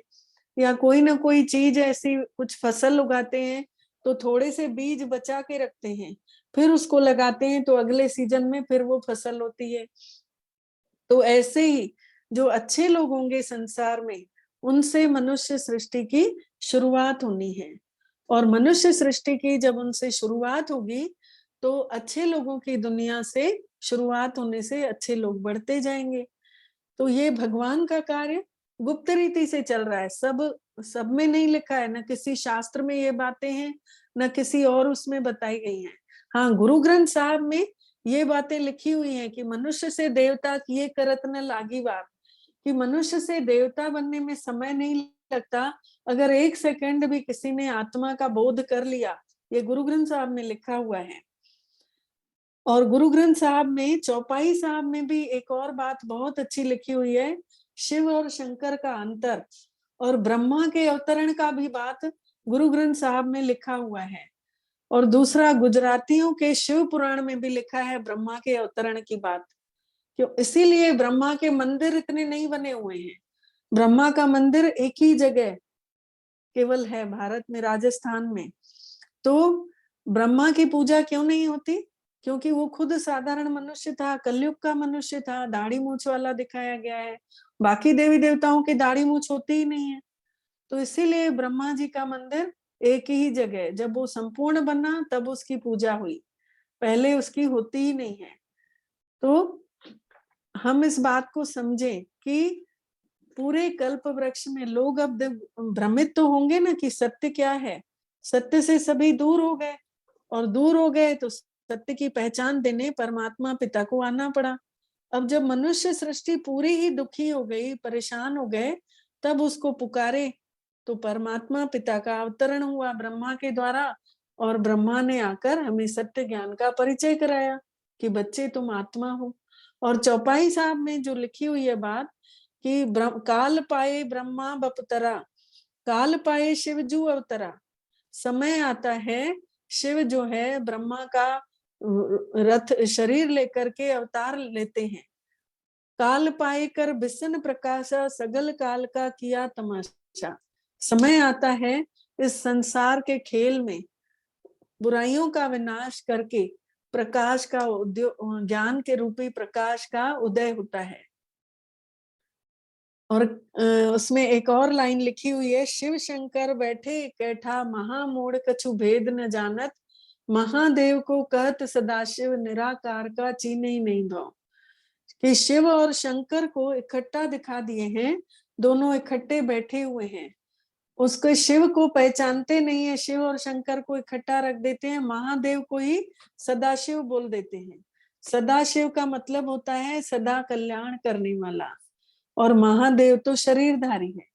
या कोई ना कोई चीज ऐसी कुछ फसल उगाते हैं, तो थोड़े से बीज बचा के रखते हैं, फिर उसको लगाते हैं, तो अगले सीजन में फिर वो फसल होती है। तो ऐसे ही जो अच्छे लोग होंगे संसार में, उनसे मनुष्य सृष्टि की शुरुआत होनी है। और मनुष्य सृष्टि की जब उनसे शुरुआत होगी, तो अच्छे लोगों की दुनिया से शुरुआत होने से अच्छे लोग बढ़ते जाएंगे। तो ये भगवान का कार्य गुप्त रीति से चल रहा है, सब में नहीं लिखा है, न किसी शास्त्र में ये बातें हैं, न किसी और उसमें बताई गई हैं। हाँ, गुरु ग्रंथ साहब में ये बातें लिखी हुई हैं कि मनुष्य से देवता किए करत न लागी बात, कि मनुष्य से देवता बनने में समय नहीं लगता, अगर 1 सेकंड भी किसी ने आत्मा का बोध कर लिया, ये गुरु ग्रंथ साहब में लिखा हुआ है। और गुरु ग्रंथ साहब में चौपाई साहब में भी एक और बात बहुत अच्छी लिखी हुई है, शिव और शंकर का अंतर, और ब्रह्मा के अवतरण का भी बात गुरु ग्रंथ साहब में लिखा हुआ है। और दूसरा, गुजरातियों के शिव पुराण में भी लिखा है ब्रह्मा के अवतरण की बात। क्यों? इसीलिए ब्रह्मा के मंदिर इतने नहीं बने हुए हैं। ब्रह्मा का मंदिर एक ही जगह केवल है भारत में, राजस्थान में। तो ब्रह्मा की पूजा क्यों नहीं होती? क्योंकि वो खुद साधारण मनुष्य था, कलयुग का मनुष्य था, दाढ़ी मूछ वाला दिखाया गया है। बाकी देवी देवताओं की दाढ़ी मूछ होती ही नहीं है। तो इसीलिए ब्रह्मा जी का मंदिर एक ही जगह, जब वो संपूर्ण बना तब उसकी पूजा हुई, पहले उसकी होती ही नहीं है। तो हम इस बात को समझें कि पूरे कल्प वृक्ष में लोग अब भ्रमित तो होंगे ना कि सत्य क्या है। सत्य से सभी दूर हो गए, और दूर हो गए तो सत्य की पहचान देने परमात्मा पिता को आना पड़ा। अब जब मनुष्य सृष्टि पूरी ही दुखी हो गई, परेशान हो गए, तब उसको पुकारे तो परमात्मा पिता का अवतरण हुआ ब्रह्मा के द्वारा, और ब्रह्मा ने आकर हमें सत्य ज्ञान का परिचय कराया कि बच्चे तुम आत्मा हो। और चौपाई साहब में जो लिखी हुई है बात कि काल पाए ब्रह्मा बपतरा, काल पाए शिवजू अवतरा। समय आता है, शिव जो है ब्रह्मा का रथ शरीर लेकर के अवतार लेते हैं। काल पाए कर बिसन प्रकाशा, सगल काल का किया तमाशा। समय आता है इस संसार के खेल में बुराइयों का विनाश करके प्रकाश का ज्ञान के रूपी प्रकाश का उदय होता है। और उसमें एक और लाइन लिखी हुई है, शिव शंकर बैठे कैठा, महामूढ़ कछु भेद न जानत, महादेव को कहत सदाशिव, निराकार का चीन ही नहीं भाव। कि शिव और शंकर को इकट्ठा दिखा दिए हैं, दोनों इकट्ठे बैठे हुए हैं। उसको शिव को पहचानते नहीं है, शिव और शंकर को इकट्ठा रख देते हैं, महादेव को ही सदाशिव बोल देते हैं। सदाशिव का मतलब होता है सदा कल्याण करने वाला, और महादेव तो शरीरधारी है।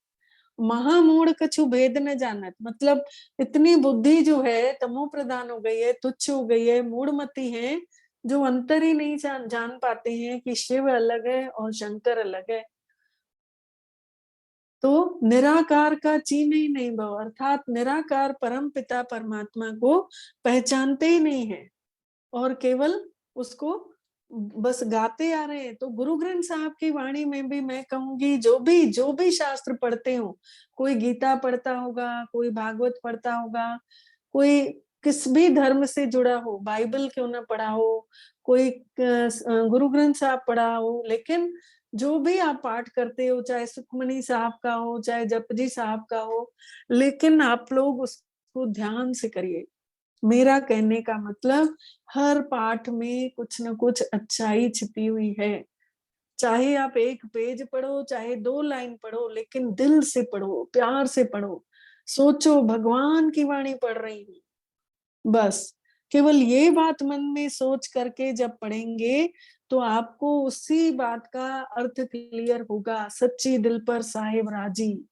महामूढ़ कछु भेद न जानत, मतलब इतनी बुद्धि जो है तमो प्रधान हो गई है, तुच्छ हो गई है, मूढ़मती है, जो अंतर ही नहीं जान पाते हैं कि शिव अलग है और शंकर अलग है। तो निराकार का चीन ही नहीं भाव, अर्थात निराकार परम पिता परमात्मा को पहचानते ही नहीं है, और केवल उसको बस गाते आ रहे हैं। तो गुरु ग्रंथ साहब की वाणी में भी मैं कहूंगी, जो भी शास्त्र पढ़ते हो, कोई गीता पढ़ता होगा, कोई भागवत पढ़ता होगा, कोई किस भी धर्म से जुड़ा हो, बाइबल क्यों ना पढ़ा हो, कोई गुरु ग्रंथ साहब पढ़ा हो, लेकिन जो भी आप पाठ करते हो, चाहे सुखमनी साहब का हो, चाहे जपजी साहब का हो, लेकिन आप लोग उसको ध्यान से करिए। मेरा कहने का मतलब, हर पाठ में कुछ न कुछ अच्छाई छिपी हुई है। चाहे आप एक पेज पढ़ो, चाहे 2 लाइन पढ़ो, लेकिन दिल से पढ़ो, प्यार से पढ़ो, सोचो भगवान की वाणी पढ़ रही हूँ। बस केवल ये बात मन में सोच करके जब पढ़ेंगे तो आपको उसी बात का अर्थ क्लियर होगा। सच्ची दिल पर साहिब राजी,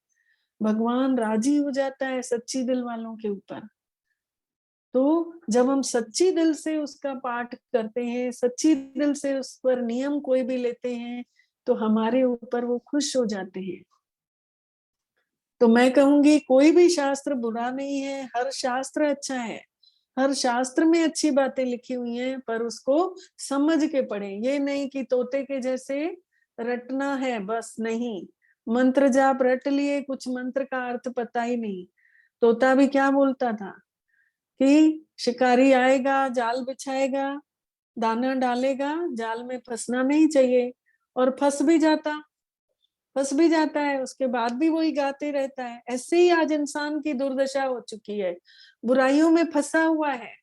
भगवान राजी हो जाता है सच्ची दिल वालों के ऊपर। तो जब हम सच्ची दिल से उसका पाठ करते हैं, सच्ची दिल से उस पर नियम कोई भी लेते हैं, तो हमारे ऊपर वो खुश हो जाते हैं। तो मैं कहूंगी कोई भी शास्त्र बुरा नहीं है, हर शास्त्र अच्छा है, हर शास्त्र में अच्छी बातें लिखी हुई हैं, पर उसको समझ के पढ़े। ये नहीं कि तोते के जैसे रटना है, बस नहीं। मंत्र जाप रट लिए, कुछ मंत्र का अर्थ पता ही नहीं। तोता भी क्या बोलता था कि शिकारी आएगा, जाल बिछाएगा, दाना डालेगा, जाल में फंसना नहीं चाहिए, और फंस भी जाता है, उसके बाद भी वही गाते रहता है। ऐसे ही आज इंसान की दुर्दशा हो चुकी है, बुराइयों में फंसा हुआ है।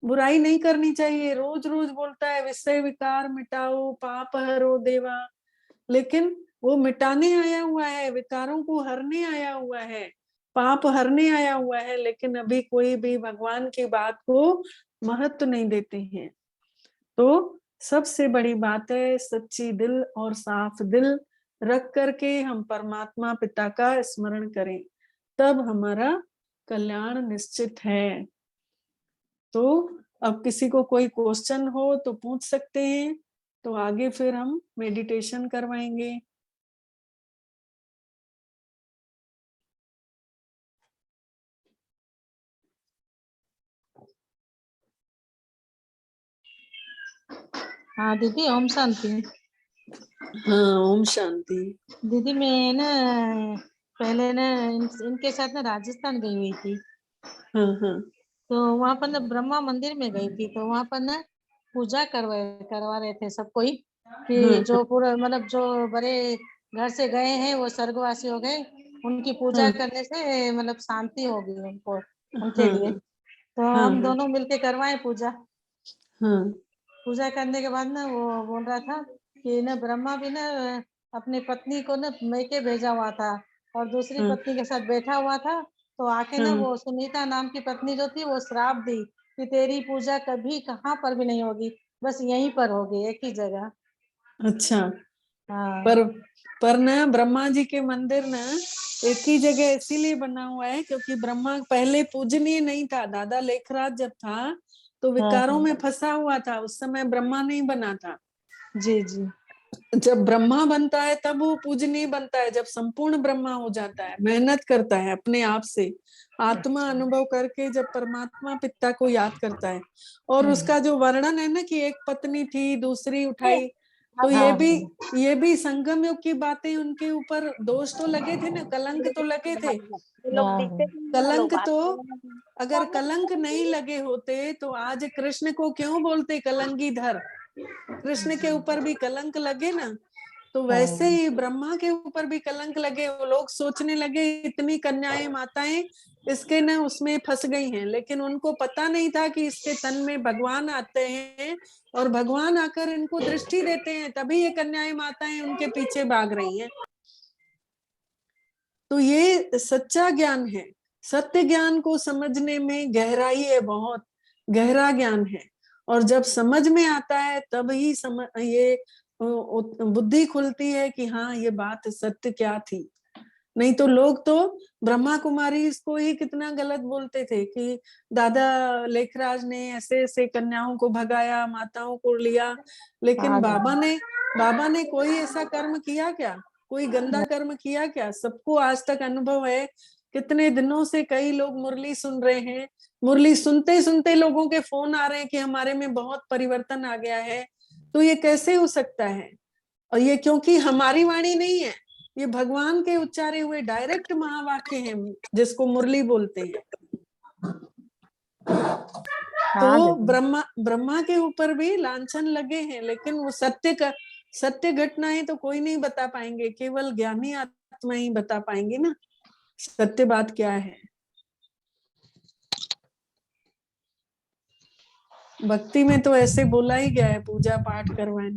बुराई नहीं करनी चाहिए, रोज रोज बोलता है विषय विकार मिटाओ, पाप हरो देवा, लेकिन वो मिटाने आया हुआ है, विकारों को हरने आया हुआ है, पाप हरने आया हुआ है, लेकिन अभी कोई भी भगवान की बात को महत्व नहीं देते हैं। तो सबसे बड़ी बात है सच्ची दिल और साफ दिल रख करके हम परमात्मा पिता का स्मरण करें, तब हमारा कल्याण निश्चित है। तो अब किसी को कोई क्वेश्चन हो तो पूछ सकते हैं, तो आगे फिर हम मेडिटेशन करवाएंगे। हाँ दीदी, ओम शांति। हाँ ओम शांति। दीदी मैं ना पहले ना इनके साथ ना राजस्थान गई हुई थी। हाँ हाँ तो वहां पर ना ब्रह्मा मंदिर में गई थी। तो वहां पर ना पूजा करवा रहे थे सबको ही कि हाँ जो पूरा मतलब जो बड़े घर से गए हैं वो स्वर्गवासी हो गए, उनकी पूजा हाँ करने से मतलब शांति होगी उनको, उनके लिए। हाँ तो हाँ हम हाँ दोनों मिलके करवाए पूजा। हाँ पूजा करने के बाद ना वो बोल रहा था कि ना ब्रह्मा भी ना अपनी पत्नी को ना मैके भेजा हुआ था और दूसरी हाँ पत्नी के साथ बैठा हुआ था। तो आके ना हाँ। वो सुनीता नाम की पत्नी जो थी वो श्राप दी कि तेरी पूजा कभी कहाँ पर भी नहीं होगी, बस यहीं पर होगी एक ही जगह। अच्छा, हाँ पर पर ना ब्रह्मा जी के मंदिर ना एक ही जगह इसीलिए बना हुआ है क्योंकि ब्रह्मा पहले पूजनीय नहीं था। दादा लेखराज जब था तो हाँ विकारों हाँ। में फंसा हुआ था, उस समय ब्रह्मा नहीं बना था। जी जी। जब ब्रह्मा बनता है तब वो पूजनीय बनता है, जब संपूर्ण ब्रह्मा हो जाता है, मेहनत करता है अपने आप से, आत्मा अच्छा। अनुभव करके जब परमात्मा पिता को याद करता है। और हम्म। उसका जो वर्णन है ना कि एक पत्नी थी दूसरी उठाई, तो हाँ हाँ। ये भी संगम युग की बातें, उनके ऊपर दोष तो लगे थे ना, कलंक तो लगे थे। हाँ कलंक तो अगर कलंक नहीं लगे होते तो आज कृष्ण को क्यों बोलते कलंकीधर, कृष्ण के ऊपर भी कलंक लगे ना। तो वैसे हाँ। ही ब्रह्मा के ऊपर भी कलंक लगे, वो लोग सोचने लगे इतनी कन्याएं माताएं इसके न उसमें फंस गई हैं, लेकिन उनको पता नहीं था कि इसके तन में भगवान आते हैं और भगवान आकर इनको दृष्टि देते हैं, तभी ये कन्याएं माताएं उनके पीछे भाग रही हैं। तो ये सच्चा ज्ञान है। सत्य ज्ञान को समझने में गहराई है, बहुत गहरा ज्ञान है। और जब समझ में आता है तब ही ये बुद्धि खुलती है कि हाँ ये बात सत्य क्या थी। नहीं तो लोग तो ब्रह्मा कुमारी इसको ही कितना गलत बोलते थे कि दादा लेखराज ने ऐसे ऐसे कन्याओं को भगाया, माताओं को लिया, लेकिन हाँ बाबा ने कोई ऐसा कर्म किया क्या, कोई गंदा कर्म किया क्या? सबको आज तक अनुभव है। कितने दिनों से कई लोग मुरली सुन रहे हैं, मुरली सुनते सुनते लोगों के फोन आ रहे हैं कि हमारे में बहुत परिवर्तन आ गया है। तो ये कैसे हो सकता है? और ये क्योंकि हमारी वाणी नहीं है, ये भगवान के उच्चारे हुए डायरेक्ट महावाक्य हैं जिसको मुरली बोलते हैं। हाँ तो दीदी। ब्रह्मा के ऊपर भी लांछन लगे हैं, लेकिन वो सत्य घटनाएं तो कोई नहीं बता पाएंगे, केवल ज्ञानी आत्मा ही बता पाएंगे ना सत्य बात क्या है। भक्ति में तो ऐसे बोला ही गया है, पूजा पाठ करवाएं।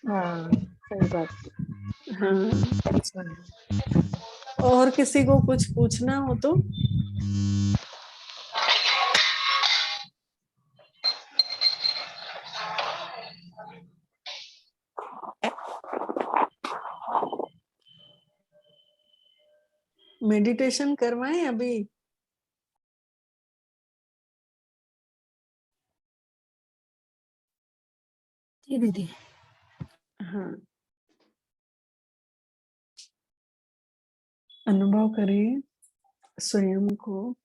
हाँ सही बात। हाँ, हाँ। और किसी को कुछ पूछना हो तो। मेडिटेशन करवाएं अभी। जी दीदी। हाँ, अनुभव करें स्वयं को,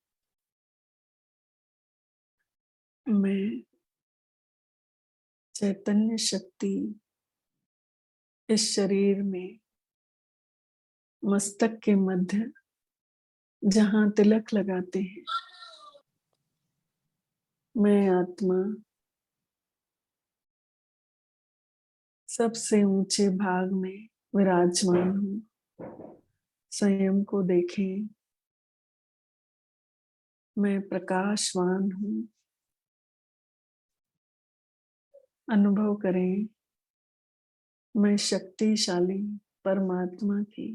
मैं चैतन्य शक्ति इस शरीर में मस्तक के मध्य जहां तिलक लगाते हैं, मैं आत्मा सबसे ऊंचे भाग में विराजमान हूँ। स्वयं को देखें, मैं प्रकाशवान हूँ। अनुभव करें, मैं शक्तिशाली परमात्मा की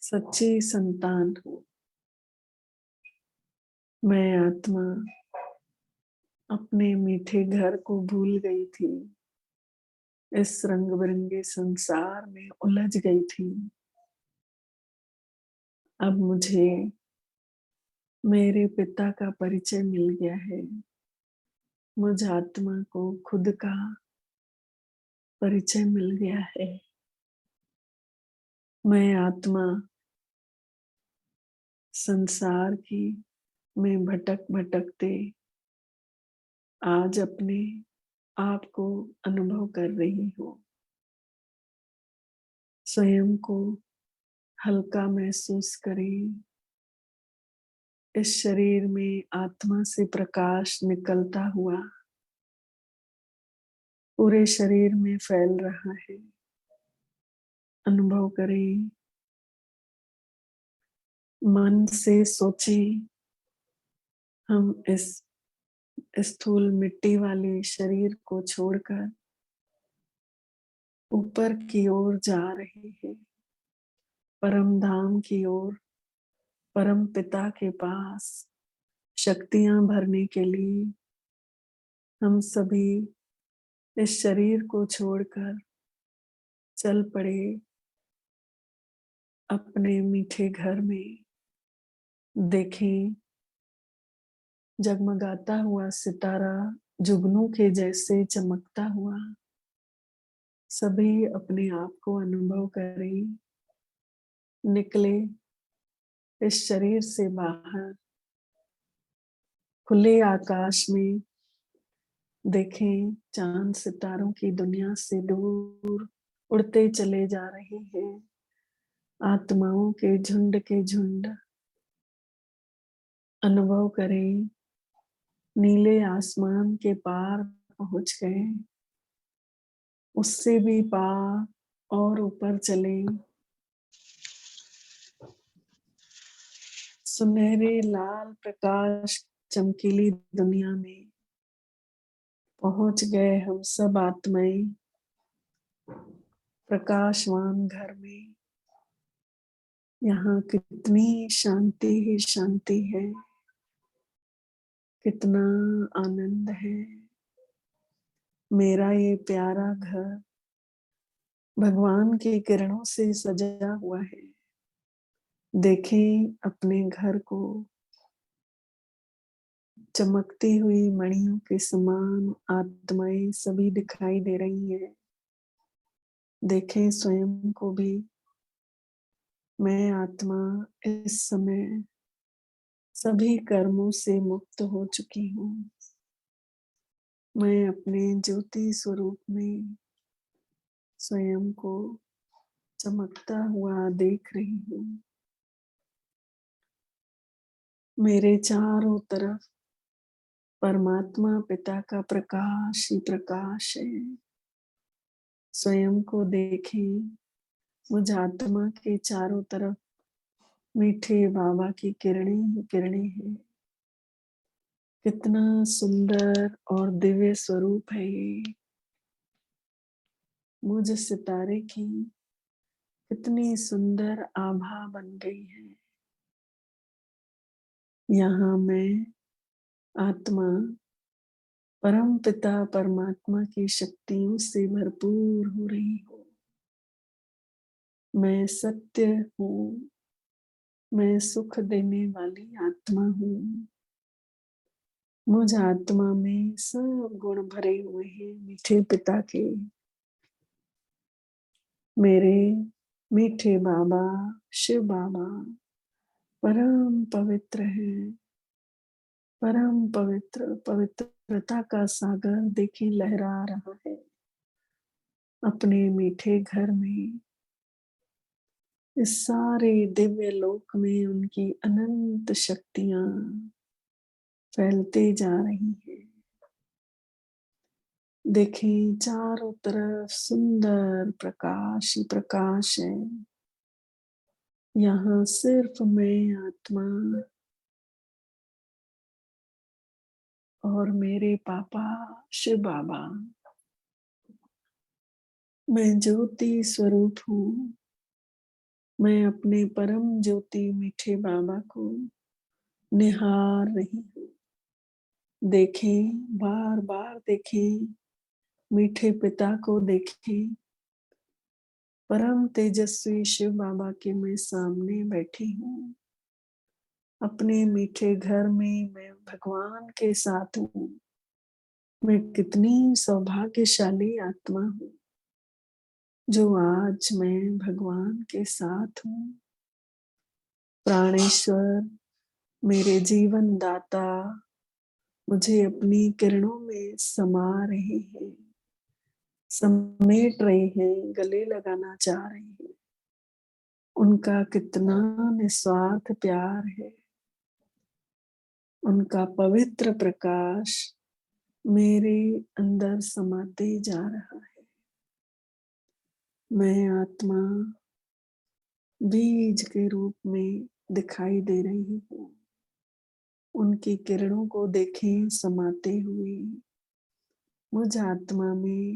सच्ची संतान हूँ। मैं आत्मा अपने मीठे घर को भूल गई थी, इस रंग बिरंगे संसार में उलझ गई थी। अब मुझे मेरे पिता का परिचय मिल गया है। मुझ आत्मा को खुद का परिचय मिल गया है। मैं आत्मा संसार की में भटक भटकते आज अपने आप को अनुभव कर रही हूँ। स्वयं को हल्का महसूस करें। इस शरीर में आत्मा से प्रकाश निकलता हुआ पूरे शरीर में फैल रहा है। अनुभव करें, मन से सोचें, हम इस स्थूल मिट्टी वाले शरीर को छोड़कर ऊपर की ओर जा रहे हैं, परम धाम की ओर, परम पिता के पास शक्तियां भरने के लिए। हम सभी इस शरीर को छोड़कर चल पड़े अपने मीठे घर में। देखें, जगमगाता हुआ सितारा जुगनू के जैसे चमकता हुआ। सभी अपने आप को अनुभव करें, निकले इस शरीर से बाहर, खुले आकाश में। देखें, चांद सितारों की दुनिया से दूर उड़ते चले जा रहे हैं, आत्माओं के झुंड। अनुभव करें, नीले आसमान के पार पहुंच गए, उससे भी पार और ऊपर चले। सुनहरे लाल प्रकाश चमकीली दुनिया में पहुंच गए हम सब आत्माएं, प्रकाशवान घर में। यहाँ कितनी शांति ही शांति है, कितना आनंद है। मेरा ये प्यारा घर भगवान की किरणों से सजा हुआ है। देखें अपने घर को, चमकती हुई मणियों के समान आत्माएं सभी दिखाई दे रही हैं। देखें स्वयं को भी, मैं आत्मा इस समय सभी कर्मों से मुक्त हो चुकी हूँ। मैं अपने ज्योति स्वरूप में स्वयं को चमकता हुआ देख रही हूँ। मेरे चारों तरफ परमात्मा पिता का प्रकाश ही प्रकाश है। स्वयं को देखें, मुझ आत्मा के चारों तरफ मीठे बाबा की किरणें ही किरणें हैं। कितना सुंदर और दिव्य स्वरूप है ये। मुझ सितारे की कितनी सुंदर आभा बन गई है। यहाँ मैं आत्मा परम पिता परमात्मा की शक्तियों से भरपूर हो रही हूँ। मैं सत्य हूँ, मैं सुख देने वाली आत्मा हूँ। मुझ आत्मा में सब गुण भरे हुए हैं मीठे पिता के। मेरे मीठे बाबा शिव बाबा परम पवित्र है, परम पवित्र। पवित्रता का सागर देखिए लहरा रहा है अपने मीठे घर में। इस सारे दिव्य लोक में उनकी अनंत शक्तियां फैलते जा रही हैं। देखें, चारों तरफ सुंदर प्रकाश ही प्रकाश है। यहाँ सिर्फ मैं आत्मा और मेरे पापा शिव बाबा। मैं ज्योति स्वरूप हूँ। मैं अपने परम ज्योति मीठे बाबा को निहार रही हूँ। देखें, बार बार देखें, मीठे पिता को देखें। परम तेजस्वी शिव बाबा के मैं सामने बैठी हूँ। अपने मीठे घर में मैं भगवान के साथ हूँ। मैं कितनी सौभाग्यशाली आत्मा हूँ जो आज मैं भगवान के साथ हूँ। प्राणेश्वर मेरे जीवन दाता मुझे अपनी किरणों में समा रहे हैं, समेट रहे हैं, गले लगाना चाह रहे हैं। उनका कितना निस्वार्थ प्यार है। उनका पवित्र प्रकाश मेरे अंदर समाते जा रहा है। मैं आत्मा बीज के रूप में दिखाई दे रही हूँ। उनकी किरणों को देखें समाते हुए। मुझ आत्मा में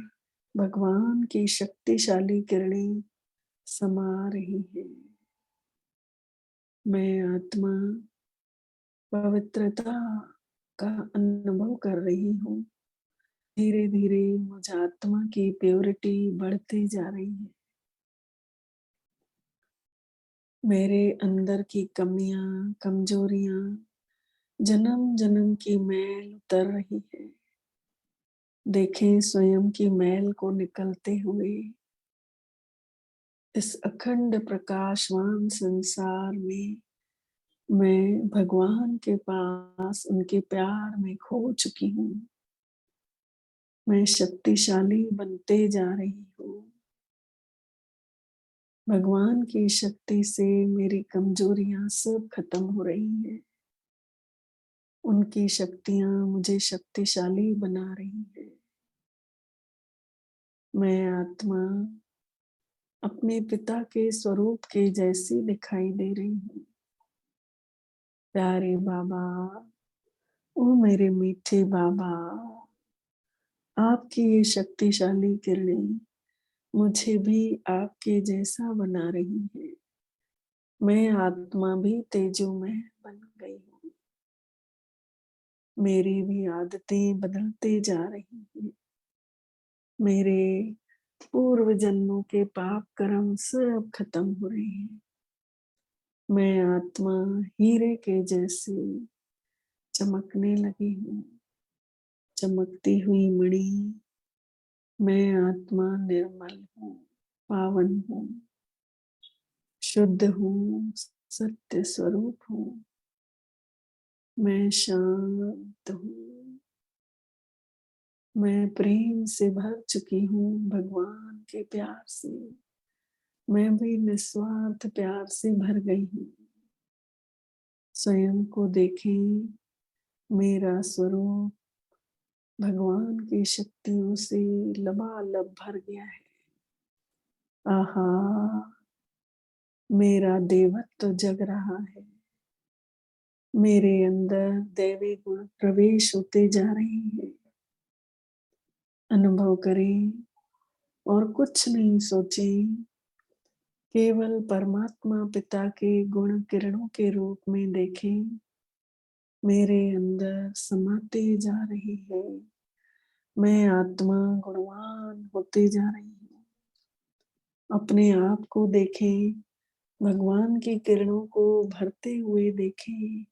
भगवान की शक्तिशाली किरणें समा रही है। मैं आत्मा पवित्रता का अनुभव कर रही हूँ। धीरे धीरे मुझ आत्मा की प्योरिटी बढ़ती जा रही है। मेरे अंदर की कमियां, कमजोरियां, जन्म जन्म की मैल उतर रही है। देखें स्वयं की मैल को निकलते हुए। इस अखंड प्रकाशवान संसार में मैं भगवान के पास उनके प्यार में खो चुकी हूँ। मैं शक्तिशाली बनते जा रही हूँ। भगवान की शक्ति से मेरी कमजोरियां सब खत्म हो रही हैं। उनकी शक्तियां मुझे शक्तिशाली बना रही है। मैं आत्मा अपने पिता के स्वरूप के जैसी दिखाई दे रही हूँ। प्यारे बाबा, ओ मेरे मीठे बाबा, आपकी ये शक्तिशाली किरणें मुझे भी आपके जैसा बना रही है। मैं आत्मा भी तेजोमय बन गई हूँ। मेरी भी आदतें बदलते जा रही हैं। मेरे पूर्व जन्मों के पाप कर्म सब खत्म हो रहे हैं। मैं आत्मा हीरे के जैसे चमकने लगी हूँ। चमकती हुई मणि, मैं आत्मा निर्मल हूँ, पावन हूँ, शुद्ध हूँ, सत्य स्वरूप हूँ। मैं शांत हूँ। मैं प्रेम से भर चुकी हूँ, भगवान के प्यार से। मैं भी निस्वार्थ प्यार से भर गई हूँ। स्वयं को देखें, मेरा स्वरूप भगवान की शक्तियों से लबालब भर गया है। आहा, मेरा देवत्व जग रहा है। मेरे अंदर दैवी गुण प्रवेश होते जा रहे हैं। अनुभव करें और कुछ नहीं सोचें। केवल परमात्मा पिता के गुण किरणों के रूप में देखें। मेरे अंदर समाते जा रही है। मैं आत्मा गुणवान होते जा रही हूँ। अपने आप को देखें, भगवान की किरणों को भरते हुए देखें।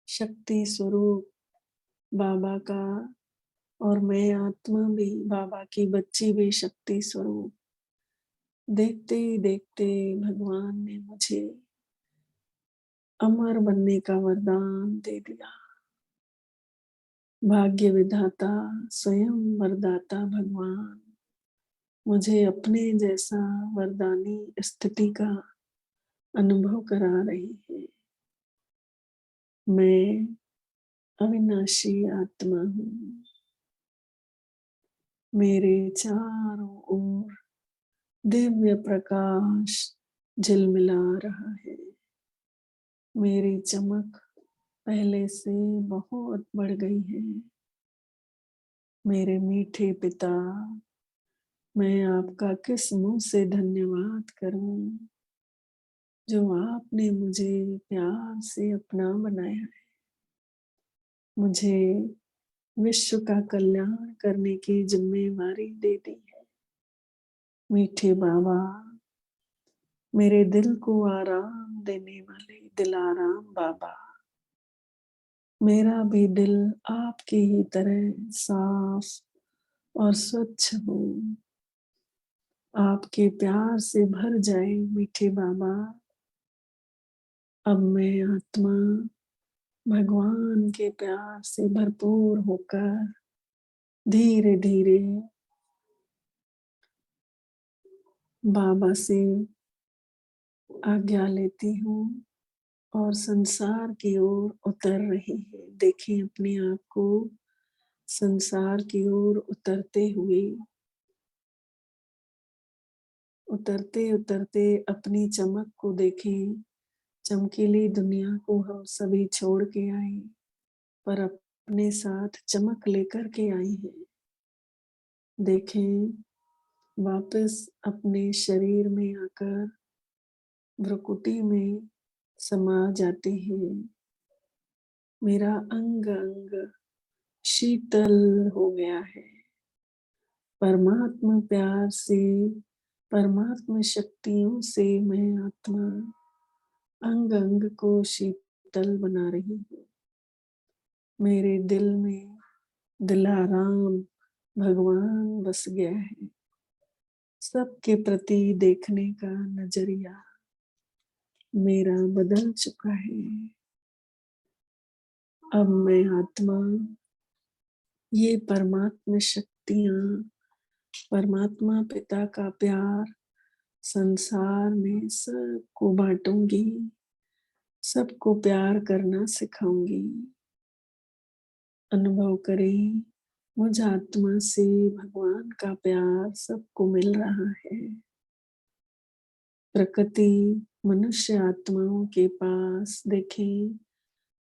शक्ति स्वरूप बाबा का, और मैं आत्मा भी बाबा की बच्ची भी शक्ति स्वरूप। देखते ही देखते भगवान ने मुझे अमर बनने का वरदान दे दिया। भाग्य विधाता स्वयं वरदाता भगवान मुझे अपने जैसा वरदानी स्थिति का अनुभव करा रही है। मैं अविनाशी आत्मा हूँ। मेरे चारों ओर दिव्य प्रकाश झिलमिला रहा है। मेरी चमक पहले से बहुत बढ़ गई है। मेरे मीठे पिता, मैं आपका किस मुंह से धन्यवाद करूं, जो आपने मुझे प्यार से अपना बनाया है। मुझे विश्व का कल्याण करने की जिम्मेवारी दे दी है। मीठे बाबा, मेरे दिल को आराम देने वाले दिलाराम बाबा, मेरा भी दिल आपकी ही तरह साफ और स्वच्छ हो। आपके प्यार से भर जाए मीठे बाबा। अब मैं आत्मा भगवान के प्यार से भरपूर होकर धीरे धीरे बाबा से आज्ञा लेती हूँ। और संसार की ओर उतर रही है। देखें अपने आप को संसार की ओर उतरते हुए, उतरते उतरते अपनी चमक को देखें। चमकीली दुनिया को हम सभी छोड़ के आए, पर अपने साथ चमक लेकर के आए हैं। देखें, वापस अपने शरीर में आकर भ्रुकुटी में समा जाते हैं। मेरा अंग अंग शीतल हो गया है। परमात्मा प्यार से, परमात्मा शक्तियों से मैं आत्मा अंग अंग को शीतल बना रही हूँ। मेरे दिल में दिलाराम भगवान बस गया है। सबके प्रति देखने का नजरिया मेरा बदल चुका है। अब मैं आत्मा, ये परमात्मा शक्तियां, परमात्मा पिता का प्यार संसार में सबको बांटूंगी, सबको प्यार करना सिखाऊंगी। अनुभव करें, मुझ आत्मा से भगवान का प्यार सबको मिल रहा है। प्रकृति मनुष्य आत्माओं के पास देखें,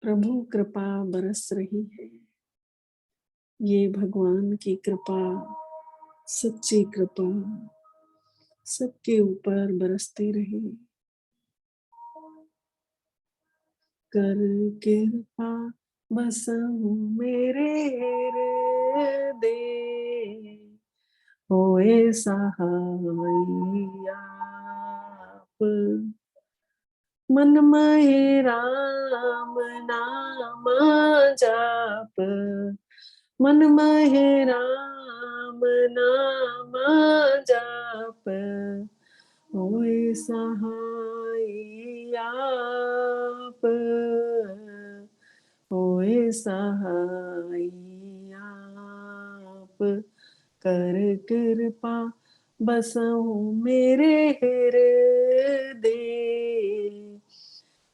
प्रभु कृपा बरस रही है। ये भगवान की कृपा, सच्ची कृपा सबके ऊपर बरसती रहे। कर कृपा बसहु मेरे हृदय, होए सहाय आप। मन में राम नाम जाप, मन में राम नाम जाप, होए सहाय आप, होए सहाय आप। कर कृपा बसहु मेरे हृदय,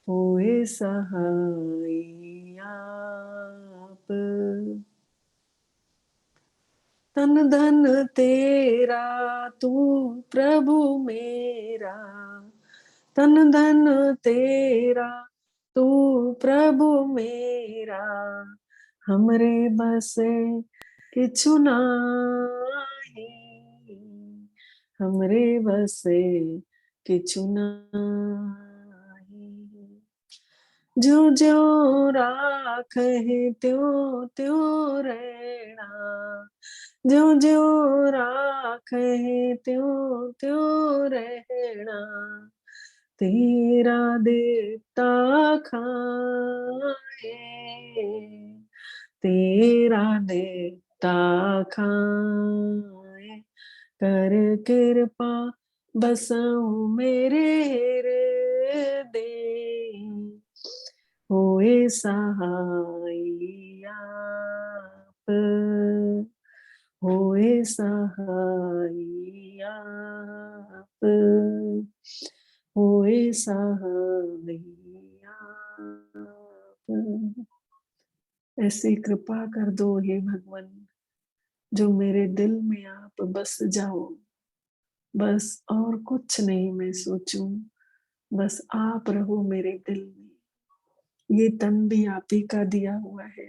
होए सहाय आप। तन धन तेरा तू प्रभु मेरा, तन धन तेरा तू प्रभु मेरा, हमरे बसे किछु नाही, हमरे बसे किछु नाही। जो जो राखे त्यों त्यों रहना, जो जो राखे त्यों त्यों रहना, तेरा देता खाए, तेरा देता खाए। कर कृपा बसहु मेरे हृदय, होए सहाय आप, होए सहाय आप, होए सहाय आप। ऐसी कृपा कर दो हे भगवान, जो मेरे दिल में आप बस जाओ। बस और कुछ नहीं मैं सोचूं, बस आप रहो मेरे दिल में। ये तन भी आप ही का दिया हुआ है,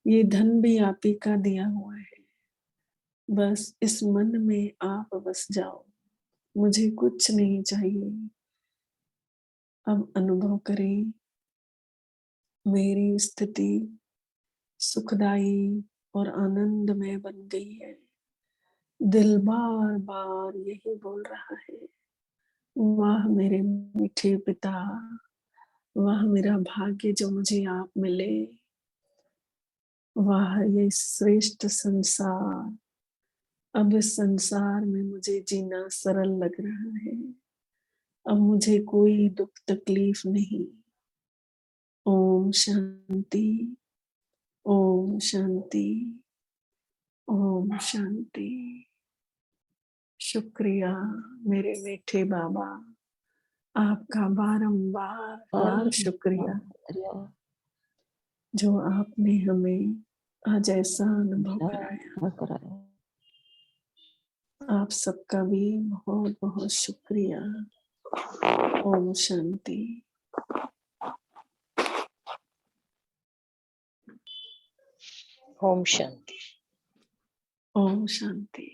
ये धन भी आप ही का दिया हुआ है। बस इस मन में आप बस जाओ, मुझे कुछ नहीं चाहिए। अब अनुभव करें, मेरी स्थिति सुखदाई और आनंदमय बन गई है। दिल बार बार यही बोल रहा है, वाह मेरे मीठे पिता, वाह मेरा भाग्य जो मुझे आप मिले, वाह ये श्रेष्ठ संसार। अब इस संसार में मुझे जीना सरल लग रहा है। अब मुझे कोई दुख तकलीफ नहीं। ओम शांति, ओम शांति, ओम शांति। शुक्रिया मेरे मीठे बाबा, आपका बार शुक्रिया जो आपने हमें आज ऐसा अनुभव कराया। आप सबका भी बहुत बहुत शुक्रिया। ओम शांति। ओम शांति। ओम शांति।